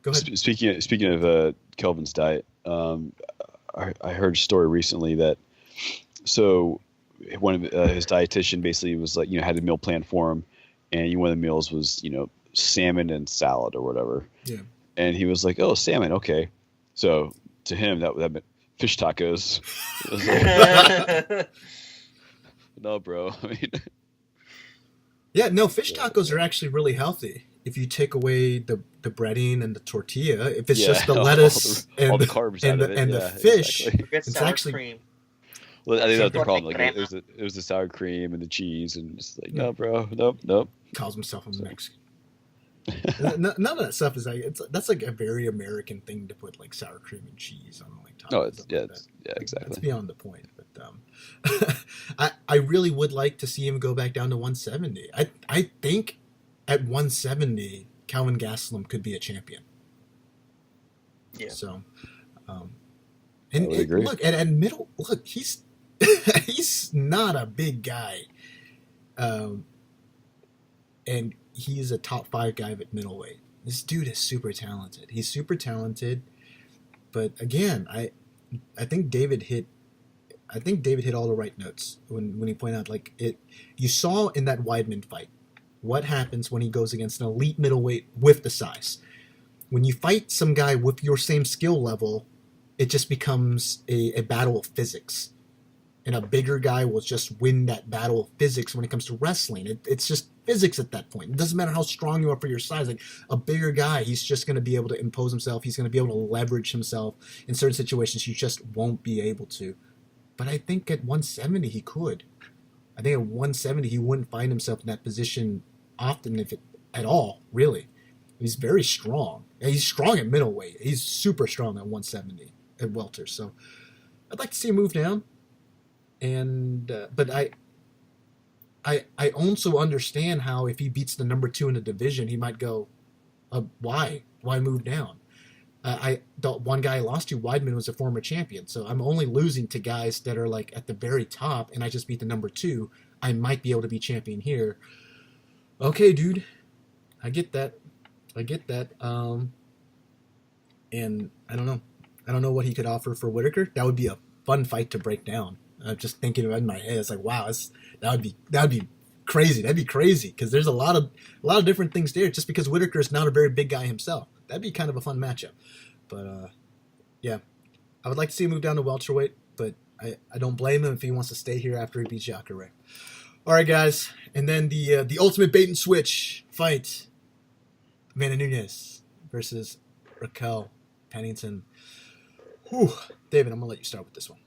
Go ahead. Speaking of Kelvin's diet, I heard a story recently that one of his dietitian basically was like, had a meal plan for him, and one of the meals was salmon and salad or whatever. Yeah. And he was like, "Oh, salmon, okay." So to him, that meant fish tacos. No, bro. Yeah, no, fish tacos are actually really healthy if you take away the breading and the tortilla. If it's just the lettuce all the carbs and the fish, exactly. It's actually cream. Well, I think that's the problem. Like, it was the sour cream and the cheese, and just like, no, bro, nope. Calls himself a Mexican. None of that stuff is that's like a very American thing to put like sour cream and cheese on like tacos. No, exactly. That's beyond the point. But I really would like to see him go back down to 170. I think at 170, Kelvin Gastelum could be a champion. Yeah. So, and agree. Look at middle. Look, he's he's not a big guy, and he's a top 5 guy at middleweight. This dude is super talented. He's super talented, but again, I think David hit all the right notes when he pointed out like it. You saw in that Weidman fight what happens when he goes against an elite middleweight with the size. When you fight some guy with your same skill level, it just becomes a battle of physics. And a bigger guy will just win that battle of physics when it comes to wrestling. It's just physics at that point. It doesn't matter how strong you are for your size. Like a bigger guy, he's just going to be able to impose himself. He's going to be able to leverage himself in certain situations you just won't be able to. But I think at 170 he could. I think at 170 he wouldn't find himself in that position often, if it at all, really. He's very strong. He's strong at middleweight. He's super strong at 170 at welter. So I'd like to see him move down. And but I also understand how if he beats the number 2 in the division, he might go, why move down? The one guy I lost to, Weidman, was a former champion, so I'm only losing to guys that are like at the very top, and I just beat the number 2. I might be able to be champion here. Okay, dude, I get that. And I don't know what he could offer for Whitaker. That would be a fun fight to break down. Just thinking about it in my head, it's like, wow, that would be crazy. That'd be crazy because there's a lot of different things there. Just because Whitaker is not a very big guy himself, that'd be kind of a fun matchup. But yeah, I would like to see him move down to welterweight, but I don't blame him if he wants to stay here after he beats Jacare. All right, guys, and then the ultimate bait and switch fight: Amanda Nunes versus Raquel Pennington. Whew. David, I'm gonna let you start with this one.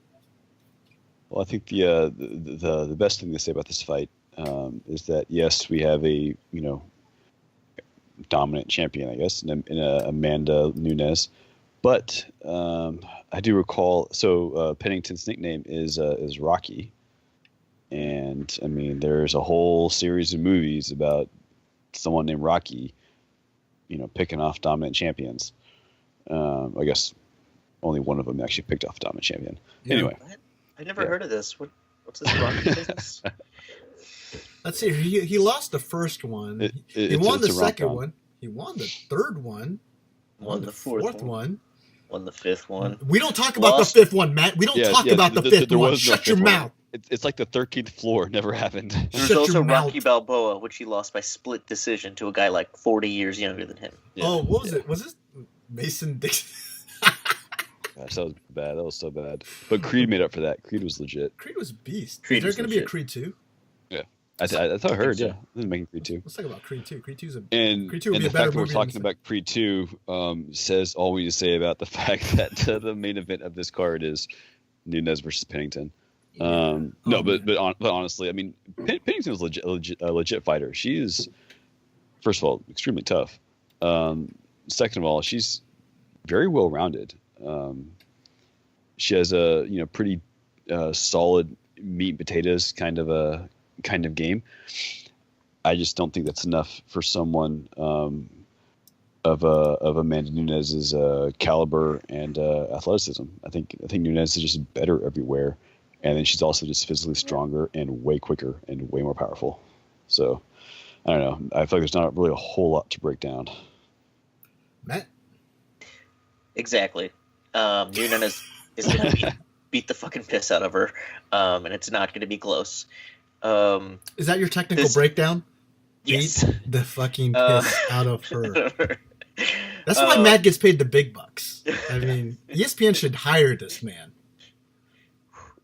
Well, I think the best thing to say about this fight is that yes, we have a dominant champion, I guess, in Amanda Nunes, But I do recall. So Pennington's nickname is Rocky, and I mean, there's a whole series of movies about someone named Rocky, picking off dominant champions. I guess only one of them actually picked off a dominant champion. Yeah. Anyway, I never heard of this. What's this Rocky business? Let's see. He lost the first one. He won the second one. He won the third one. Won the fourth one. Won the fifth one. We don't talk about the fifth one, Matt. We don't talk about the fifth one. Shut your mouth. It's like the 13th floor. Never happened. There's also Rocky Balboa, which he lost by split decision to a guy like 40 years younger than him. Yeah. Oh, what was it? Was this Mason Dixon? Gosh, that was bad. That was so bad. But Creed made up for that. Creed was legit. Creed was a beast. Is there going to be a Creed 2? Yeah. I thought I heard, yeah. This is making Creed 2. Let's talk about Creed 2. Creed 2 is Creed 2 would be a better movie. And the fact that we're talking about Creed 2 says all we need to say about the fact that the main event of this card is Nunes versus Pennington. But honestly, I mean, Pennington was a legit fighter. She is, first of all, extremely tough. Second of all, she's very well rounded. She has a pretty solid meat and potatoes kind of game. I just don't think that's enough for someone of Amanda Nunes's caliber and athleticism. I think Nunes is just better everywhere, and then she's also just physically stronger and way quicker and way more powerful. So I don't know. I feel like there's not really a whole lot to break down. Matt? Exactly. Nunes is going to beat the fucking piss out of her, and it's not going to be close. Is that your technical breakdown? Yes. Beat the fucking piss out of her. That's why Matt gets paid the big bucks. I mean, ESPN should hire this man.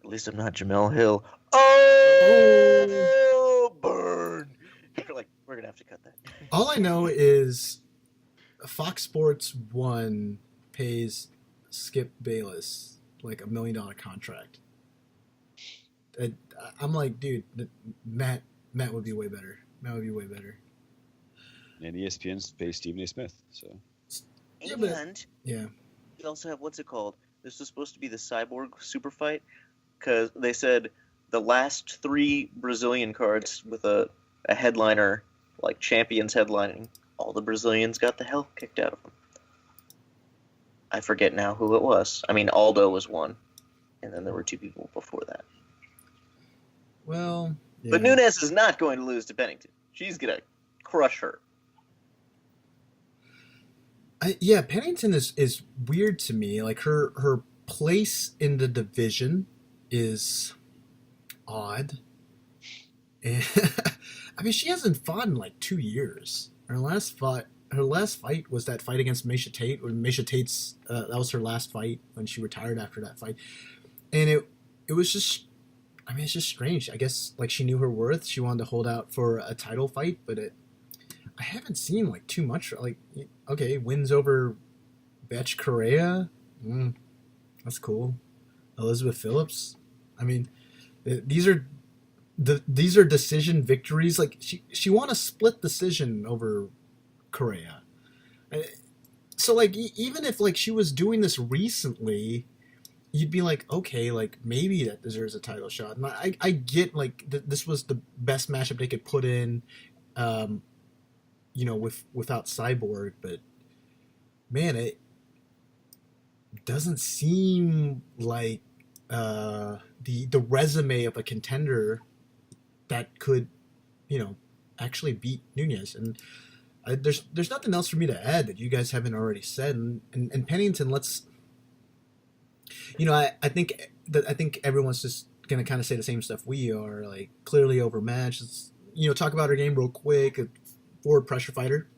At least I'm not Jamel Hill. Oh, burn! We're gonna have to cut that. All I know is Fox Sports 1 pays Skip Bayless like $1 million contract. I'm like, dude, Matt would be way better. Matt would be way better. And ESPN's pays Stephen A. Smith, so. And yeah, you also have, what's it called? This was supposed to be the Cyborg super fight, because they said the last 3 Brazilian cards with a headliner, like champions headlining, all the Brazilians got the hell kicked out of them. I forget now who it was. I mean, Aldo was one, and then there were 2 people before that. Well, yeah. But Nunes is not going to lose to Pennington. She's going to crush her. Pennington is weird to me. Like her place in the division is odd. And I mean, she hasn't fought in like 2 years. Her last fight was that fight against Miesha Tate. When Miesha Tate's that was her last fight when she retired after that fight, and it was just. I mean, it's just strange. I guess like she knew her worth. She wanted to hold out for a title fight, but I haven't seen like too much. Like, okay, wins over Betch Correa. That's cool. Elizabeth Phillips. I mean, these are decision victories. Like she won a split decision over Correa. So like even if like she was doing this recently, you'd be like, okay, like maybe that deserves a title shot. And I get like this was the best matchup they could put in, without Cyborg, but man, it doesn't seem like the resume of a contender that could, actually beat Nunes. And there's nothing else for me to add that you guys haven't already said. And Pennington, let's. I think everyone's just gonna kind of say the same stuff we are, like clearly overmatched. Let's, talk about her game real quick. A forward pressure fighter.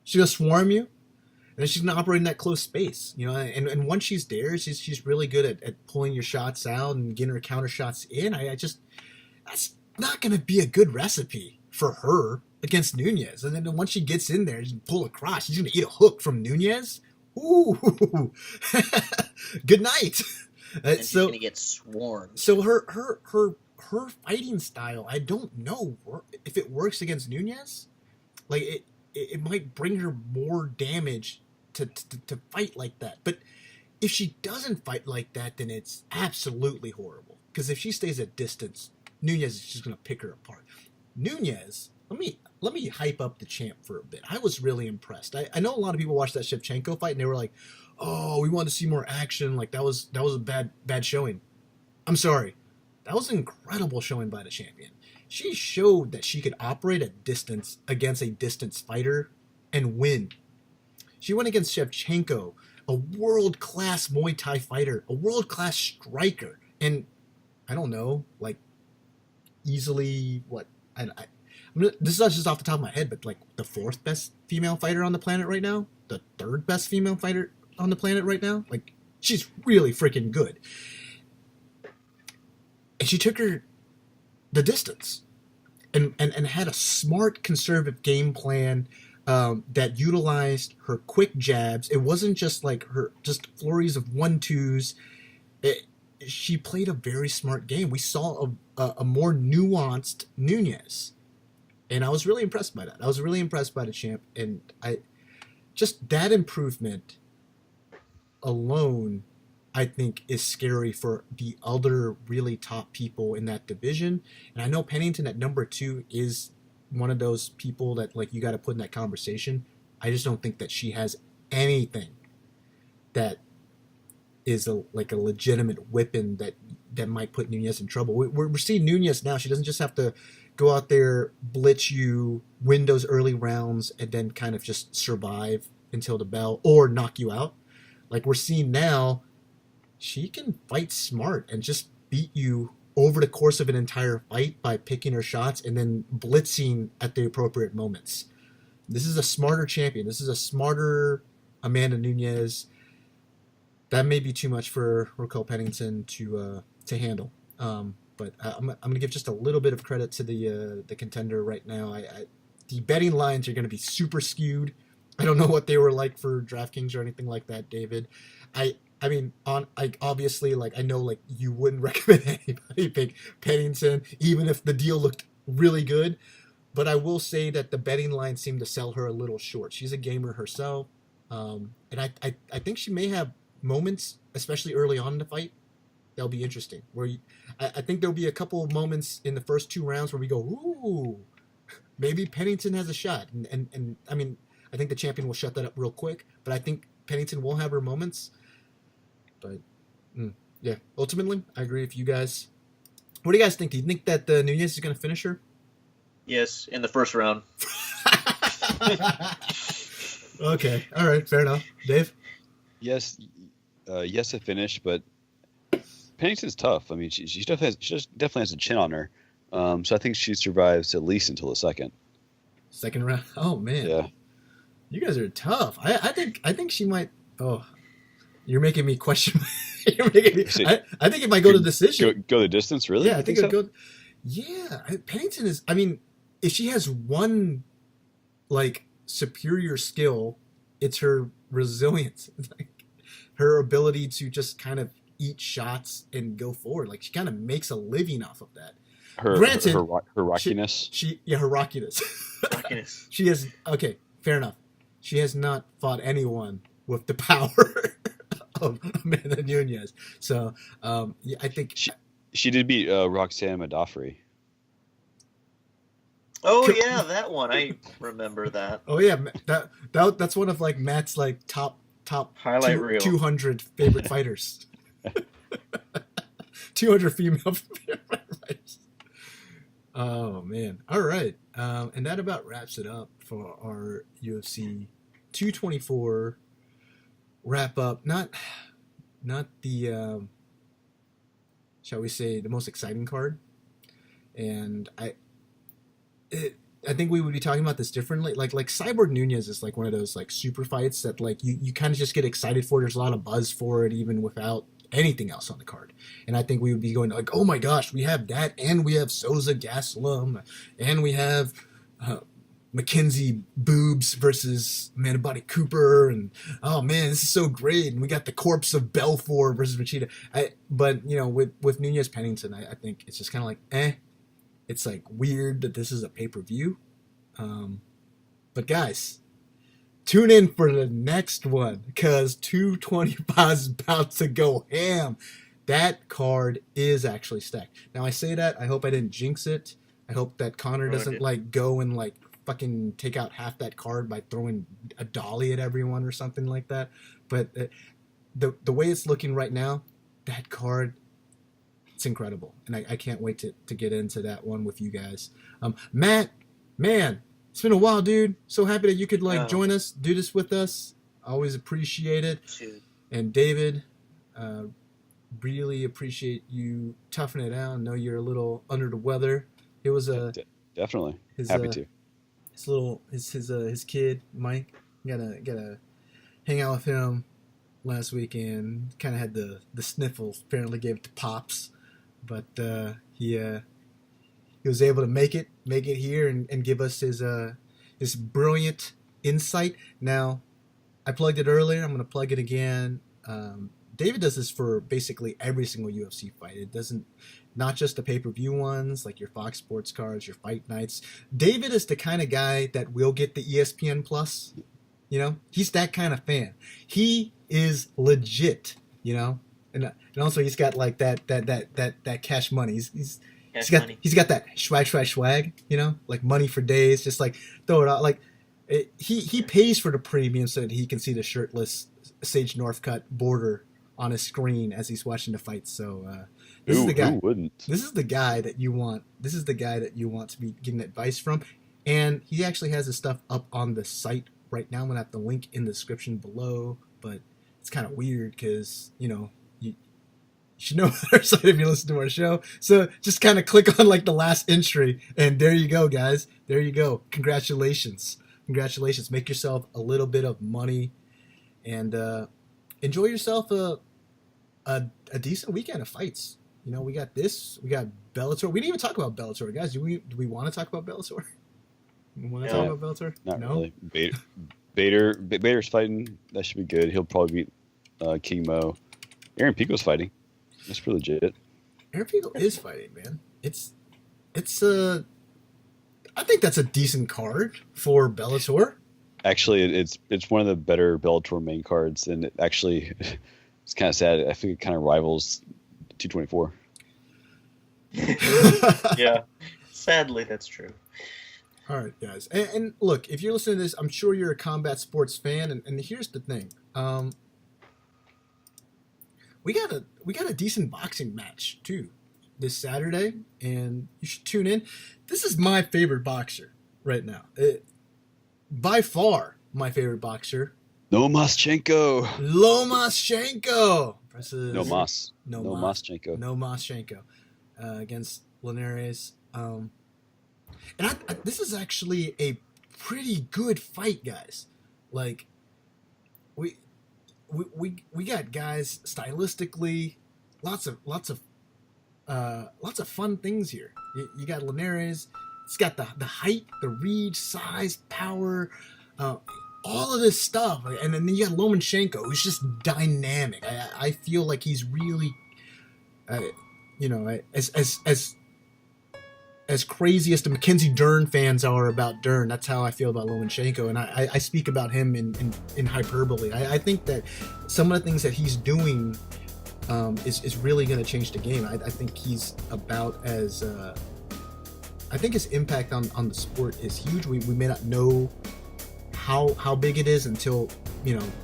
She's gonna swarm you, and then she's gonna operate in that close space. And once she's there, she's really good at pulling your shots out and getting her counter shots in. That's not gonna be a good recipe for her against Nunes. And then once she gets in there, she's pull across. She's gonna eat a hook from Nunes. Ooh, good night. And she's gonna get swarmed. So her fighting style, I don't know if it works against Nunes. Like it might bring her more damage to fight like that. But if she doesn't fight like that, then it's absolutely horrible. Because if she stays at distance, Nunes is just going to pick her apart. Nunes, let me hype up the champ for a bit. I was really impressed. I know a lot of people watched that Shevchenko fight and they were like, "Oh, we wanted to see more action. Like that was a bad showing." I'm sorry, that was an incredible showing by the champion. She showed that she could operate at distance against a distance fighter and win. She went against Shevchenko, a world-class Muay Thai fighter, a world-class striker, and I don't know, like easily what this is not just off the top of my head, but like the 4th best female fighter on the planet right now, the 3rd best female fighter on the planet right now. Like she's really freaking good, and she took her the distance, and had a smart conservative game plan that utilized her quick jabs. It wasn't just like her just flurries of 1-2s. She played a very smart game. We saw a more nuanced Nunes, and I was really impressed by that. I was really impressed by the champ, and just that improvement alone, I think, is scary for the other really top people in that division. And I know Pennington at number 2 is one of those people that like you got to put in that conversation. I just don't think that she has anything that is a legitimate weapon that might put Nunes in trouble. We're seeing Nunes now. She doesn't just have to go out there, blitz you, win those early rounds, and then kind of just survive until the bell or knock you out. Like we're seeing now, she can fight smart and just beat you over the course of an entire fight by picking her shots and then blitzing at the appropriate moments. This is a smarter champion. This is a smarter Amanda Nunes. That may be too much for Raquel Pennington to handle. But I'm going to give just a little bit of credit to the contender right now. The betting lines are going to be super skewed. I don't know what they were like for DraftKings or anything like that, David. I mean, obviously, like I know, like you wouldn't recommend anybody pick Pennington, even if the deal looked really good. But I will say that the betting line seemed to sell her a little short. She's a gamer herself, and I think she may have moments, especially early on in the fight, that'll be interesting. I think there'll be a couple of moments in the first 2 rounds where we go, ooh, maybe Pennington has a shot. And I mean, I think the champion will shut that up real quick. But I think Pennington will have her moments. But yeah, ultimately, I agree with you guys. What do you guys think? Do you think that Nunes is going to finish her? Yes, in the first round. Okay, all right, fair enough. Dave? Yes, to finish, but Pennington's tough. I mean, she definitely has a chin on her. So I think she survives at least until the second. Second round? Oh, man. Yeah. You guys are tough. I think she might... Oh, you're making me question... I think it might go to decision. Go the distance, really? Yeah, I think it'll go... Yeah, Pennington is... I mean, if she has one, like, superior skill, it's her resilience. Like, her ability to just kind of eat shots and go forward. Like, she kind of makes a living off of that. Granted, her rockiness. Her rockiness. Rockiness. She has... Okay, fair enough. She has not fought anyone with the power of Amanda Nunes. So, yeah, I think... She did beat Roxanne Modafferi. Oh yeah, that one. I remember that. Oh yeah, that's one of like Matt's like top highlight reel 200 favorite fighters. 200 female fighters. Oh man! All right, and that about wraps it up for our UFC 224 wrap up. Not the shall we say the most exciting card, and I think we would be talking about this differently. Like Cyborg Nunes is like one of those like super fights that like you kind of just get excited for. There's a lot of buzz for it even without anything else on the card. And I think we would be going like, oh my gosh, we have that, and we have Souza Gastelum, and we have Mackenzie Bewbs versus Manabody Cooper, and oh man, this is so great. And we got the corpse of Belfort versus Machida. But you know, with Nunes Pennington, I think it's just kind of like It's like weird that this is a pay-per-view. But guys, tune in for the next one because 225 is about to go ham. That card is actually stacked. Now I say that, I hope I didn't jinx it. I hope that Connor doesn't like go and like fucking take out half that card by throwing a dolly at everyone or something like that. But the way it's looking right now, that card, it's incredible. And I can't wait to get into that one with you guys. Matt, man, it's been a while, dude. So happy that you could join us, do this with us. Always appreciate it. Shoot. And David, really appreciate you toughing it out. I know you're a little under the weather. It was definitely happy to. His kid Mike, gotta hang out with him last weekend. Kind of had the sniffles. Apparently gave it to Pops, but he was able to make it here and give us his brilliant insight. Now, I plugged it earlier. I'm gonna plug it again. David does this for basically every single UFC fight. It doesn't, not just the pay-per-view ones, like your Fox Sports cards, your fight nights. David is the kind of guy that will get the ESPN Plus. You know, he's that kind of fan. He is legit. You know, and also he's got like that cash money. He's got that swag. You know, like money for days. Just like throw it out. Like he pays for the premium so that he can see the shirtless Sage Northcutt border on his screen as he's watching the fight. So this is the guy. Who wouldn't? This is the guy that you want. This is the guy that you want to be getting advice from. And he actually has his stuff up on the site right now. I'm gonna have the link in the description below. But it's kind of weird because you should know our site if you listen to our show. So just kind of click on like the last entry, and there you go, guys. There you go. Congratulations. Make yourself a little bit of money, and enjoy yourself a decent weekend of fights. You know, we got Bellator. We didn't even talk about Bellator, guys. Do we want to talk about Bellator? We want to talk about Bellator? Not really. Bader's fighting. That should be good. He'll probably beat King Mo. Aaron Pico's fighting. That's pretty legit. Aaron Pico is fighting, man. It's I think that's a decent card for Bellator. Actually, it's one of the better Bellator main cards, and it actually, it's kind of sad. I think it kind of rivals 224. Yeah, sadly, that's true. All right, guys, and look, if you're listening to this, I'm sure you're a combat sports fan, and here's the thing: we got a decent boxing match too this Saturday, and you should tune in. This is my favorite boxer right now. By far, my favorite boxer. Lomachenko versus Lomachenko against Linares. And this is actually a pretty good fight, guys. Like we got guys stylistically, lots of fun things here. You got Linares. It's got the height, the reach, size, power, all of this stuff. And then you got Lomachenko, who's just dynamic. I feel like he's really, as crazy as the Mackenzie Dern fans are about Dern, that's how I feel about Lomachenko. And I speak about him in hyperbole. I think that some of the things that he's doing is really going to change the game. I think he's about as... I think his impact on the sport is huge. We may not know how big it is until,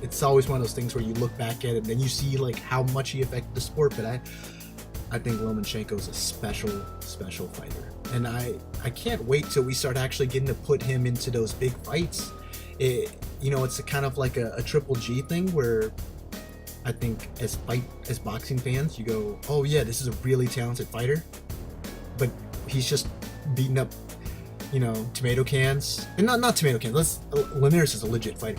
it's always one of those things where you look back at it and then you see like how much he affected the sport. But I think Lomachenko is a special fighter. And I can't wait till we start actually getting to put him into those big fights. It's a kind of like a Triple G thing where I think as boxing fans, you go, oh yeah, this is a really talented fighter. But he's just beating up, tomato cans. And not tomato cans. Linares is a legit fighter.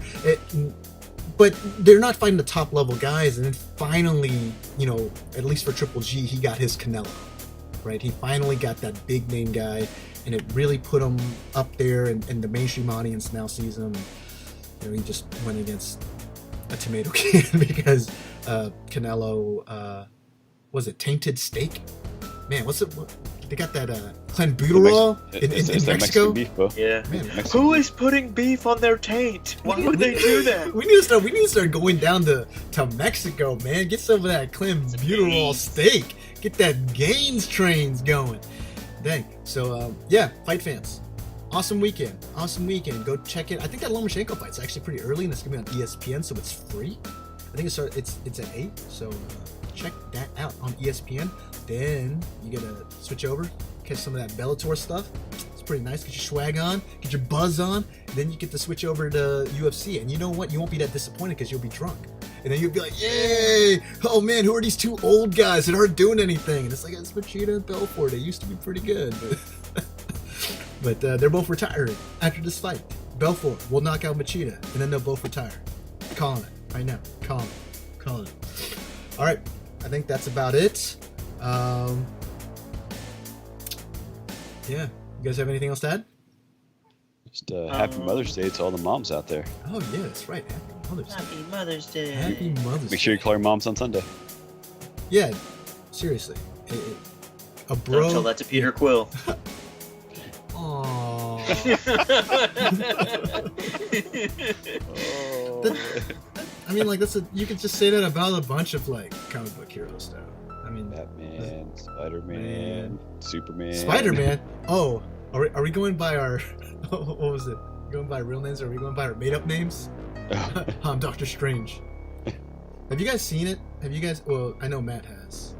But they're not fighting the top level guys. And then finally, at least for Triple G, he got his Canelo, right? He finally got that big name guy, and it really put him up there, and the mainstream audience now sees him. He just went against a tomato can because Canelo, was it Tainted Steak? Man, they got that clenbuterol in Mexico. Mexican beef, bro. Yeah. Man, Who is putting beef on their taint? Why would they do that? We need to start going down to Mexico, man. Get some of that clenbuterol steak. Get that Gaines trains going. Dang. So yeah, fight fans. Awesome weekend. Go check it. I think that Lomachenko fight's actually pretty early, and it's gonna be on ESPN, so it's free. I think it's at 8, so check that out on ESPN. Then you gotta switch over, catch some of that Bellator stuff. It's pretty nice. Get your swag on, get your buzz on. Then you get to switch over to UFC, and you know what? You won't be that disappointed because you'll be drunk. And then you'll be like, yay! Oh man, who are these two old guys that aren't doing anything? And it's like, it's Machida and Belfort. They used to be pretty good. But they're both retiring after this fight. Belfort will knock out Machida, and then they'll both retire. Calling it right now. Calling it. All right, I think that's about it. Yeah, you guys have anything else to add? Just happy Mother's Day to all the moms out there. Oh yeah, that's right. Happy Mother's Day. Happy Mother's Day. Happy Mother's Day. Make sure you call your moms on Sunday. Yeah, seriously. A bro. Don't tell that to Peter Quill. Aww. I mean, like you could just say that about a bunch of like comic book heroes stuff. I mean, Batman, Spider-Man, Superman. Spider-Man. Oh, are we going by our what was it? Going by real names, or are we going by our made-up names? I'm Doctor Strange. Have you guys seen it? Have you guys? Well, I know Matt has.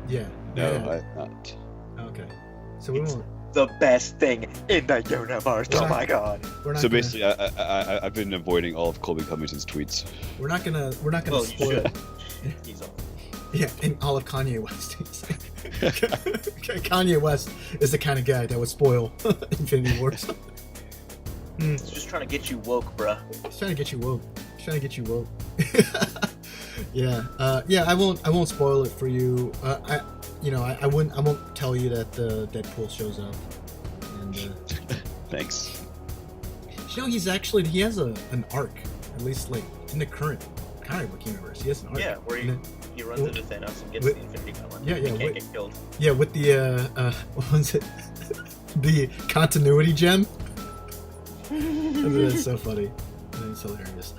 Yeah. No, Matt. I've not. Okay. So we won't. The best thing in the universe. Oh my god. We're not So gonna, basically, I've been avoiding all of Colby Covington's tweets. we're not gonna Well, you spoil should. it. He's all. Yeah, and all of Kanye West. Kanye West is the kind of guy that would spoil Infinity Wars. He's just trying to get you woke, bruh. He's trying to get you woke. Yeah. Yeah. I won't spoil it for you. I won't tell you that Deadpool shows up. And Thanks. he has an arc, at least like in the current comic book universe. He has an arc. Yeah, where he runs into Thanos and gets the Infinity Gauntlet. Yeah, He can't get killed. Yeah, with the what was it? The continuity gem. That's so funny. I think it's hilarious.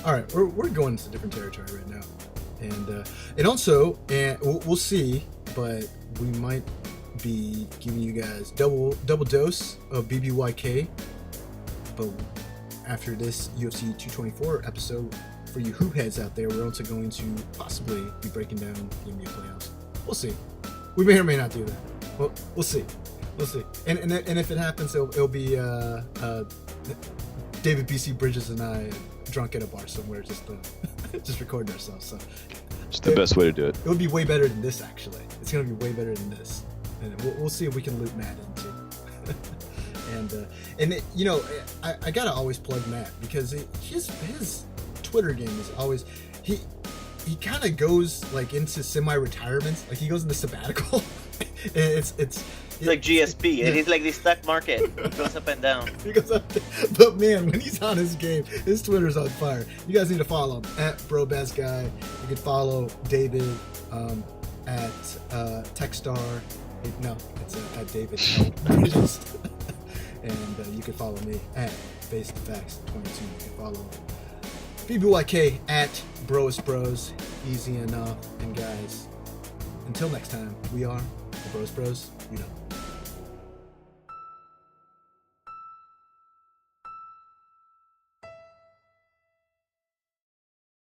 All right, we're going into different territory right now, and also we'll see, but we might be giving you guys double dose of BBYK, but after this UFC 224 episode, for you hoop heads out there, we're also going to possibly be breaking down the NBA playoffs. We'll see. We may or may not do that. Well, we'll see. And if it happens, it'll be David BC Bridges and I drunk at a bar somewhere, just recording ourselves. So It's the best way to do it. it would be way better than this. Actually, it's gonna be way better than this, and we'll see if we can loop Matt into. I gotta always plug Matt because his Twitter game is always he kind of goes like into semi-retirement, like he goes into sabbatical. And it's like GSP. Yeah. It is like the stock market. It goes up and down. He goes up there. But man, when he's on his game, his Twitter's on fire. You guys need to follow him at BroBestGuy. You can follow David at Techstar. No, it's at David L. Bridges. And you can follow me at FaceTheFacts22. You can follow BBYK at Bros. Easy enough. And guys, until next time, we are the Bros. You know.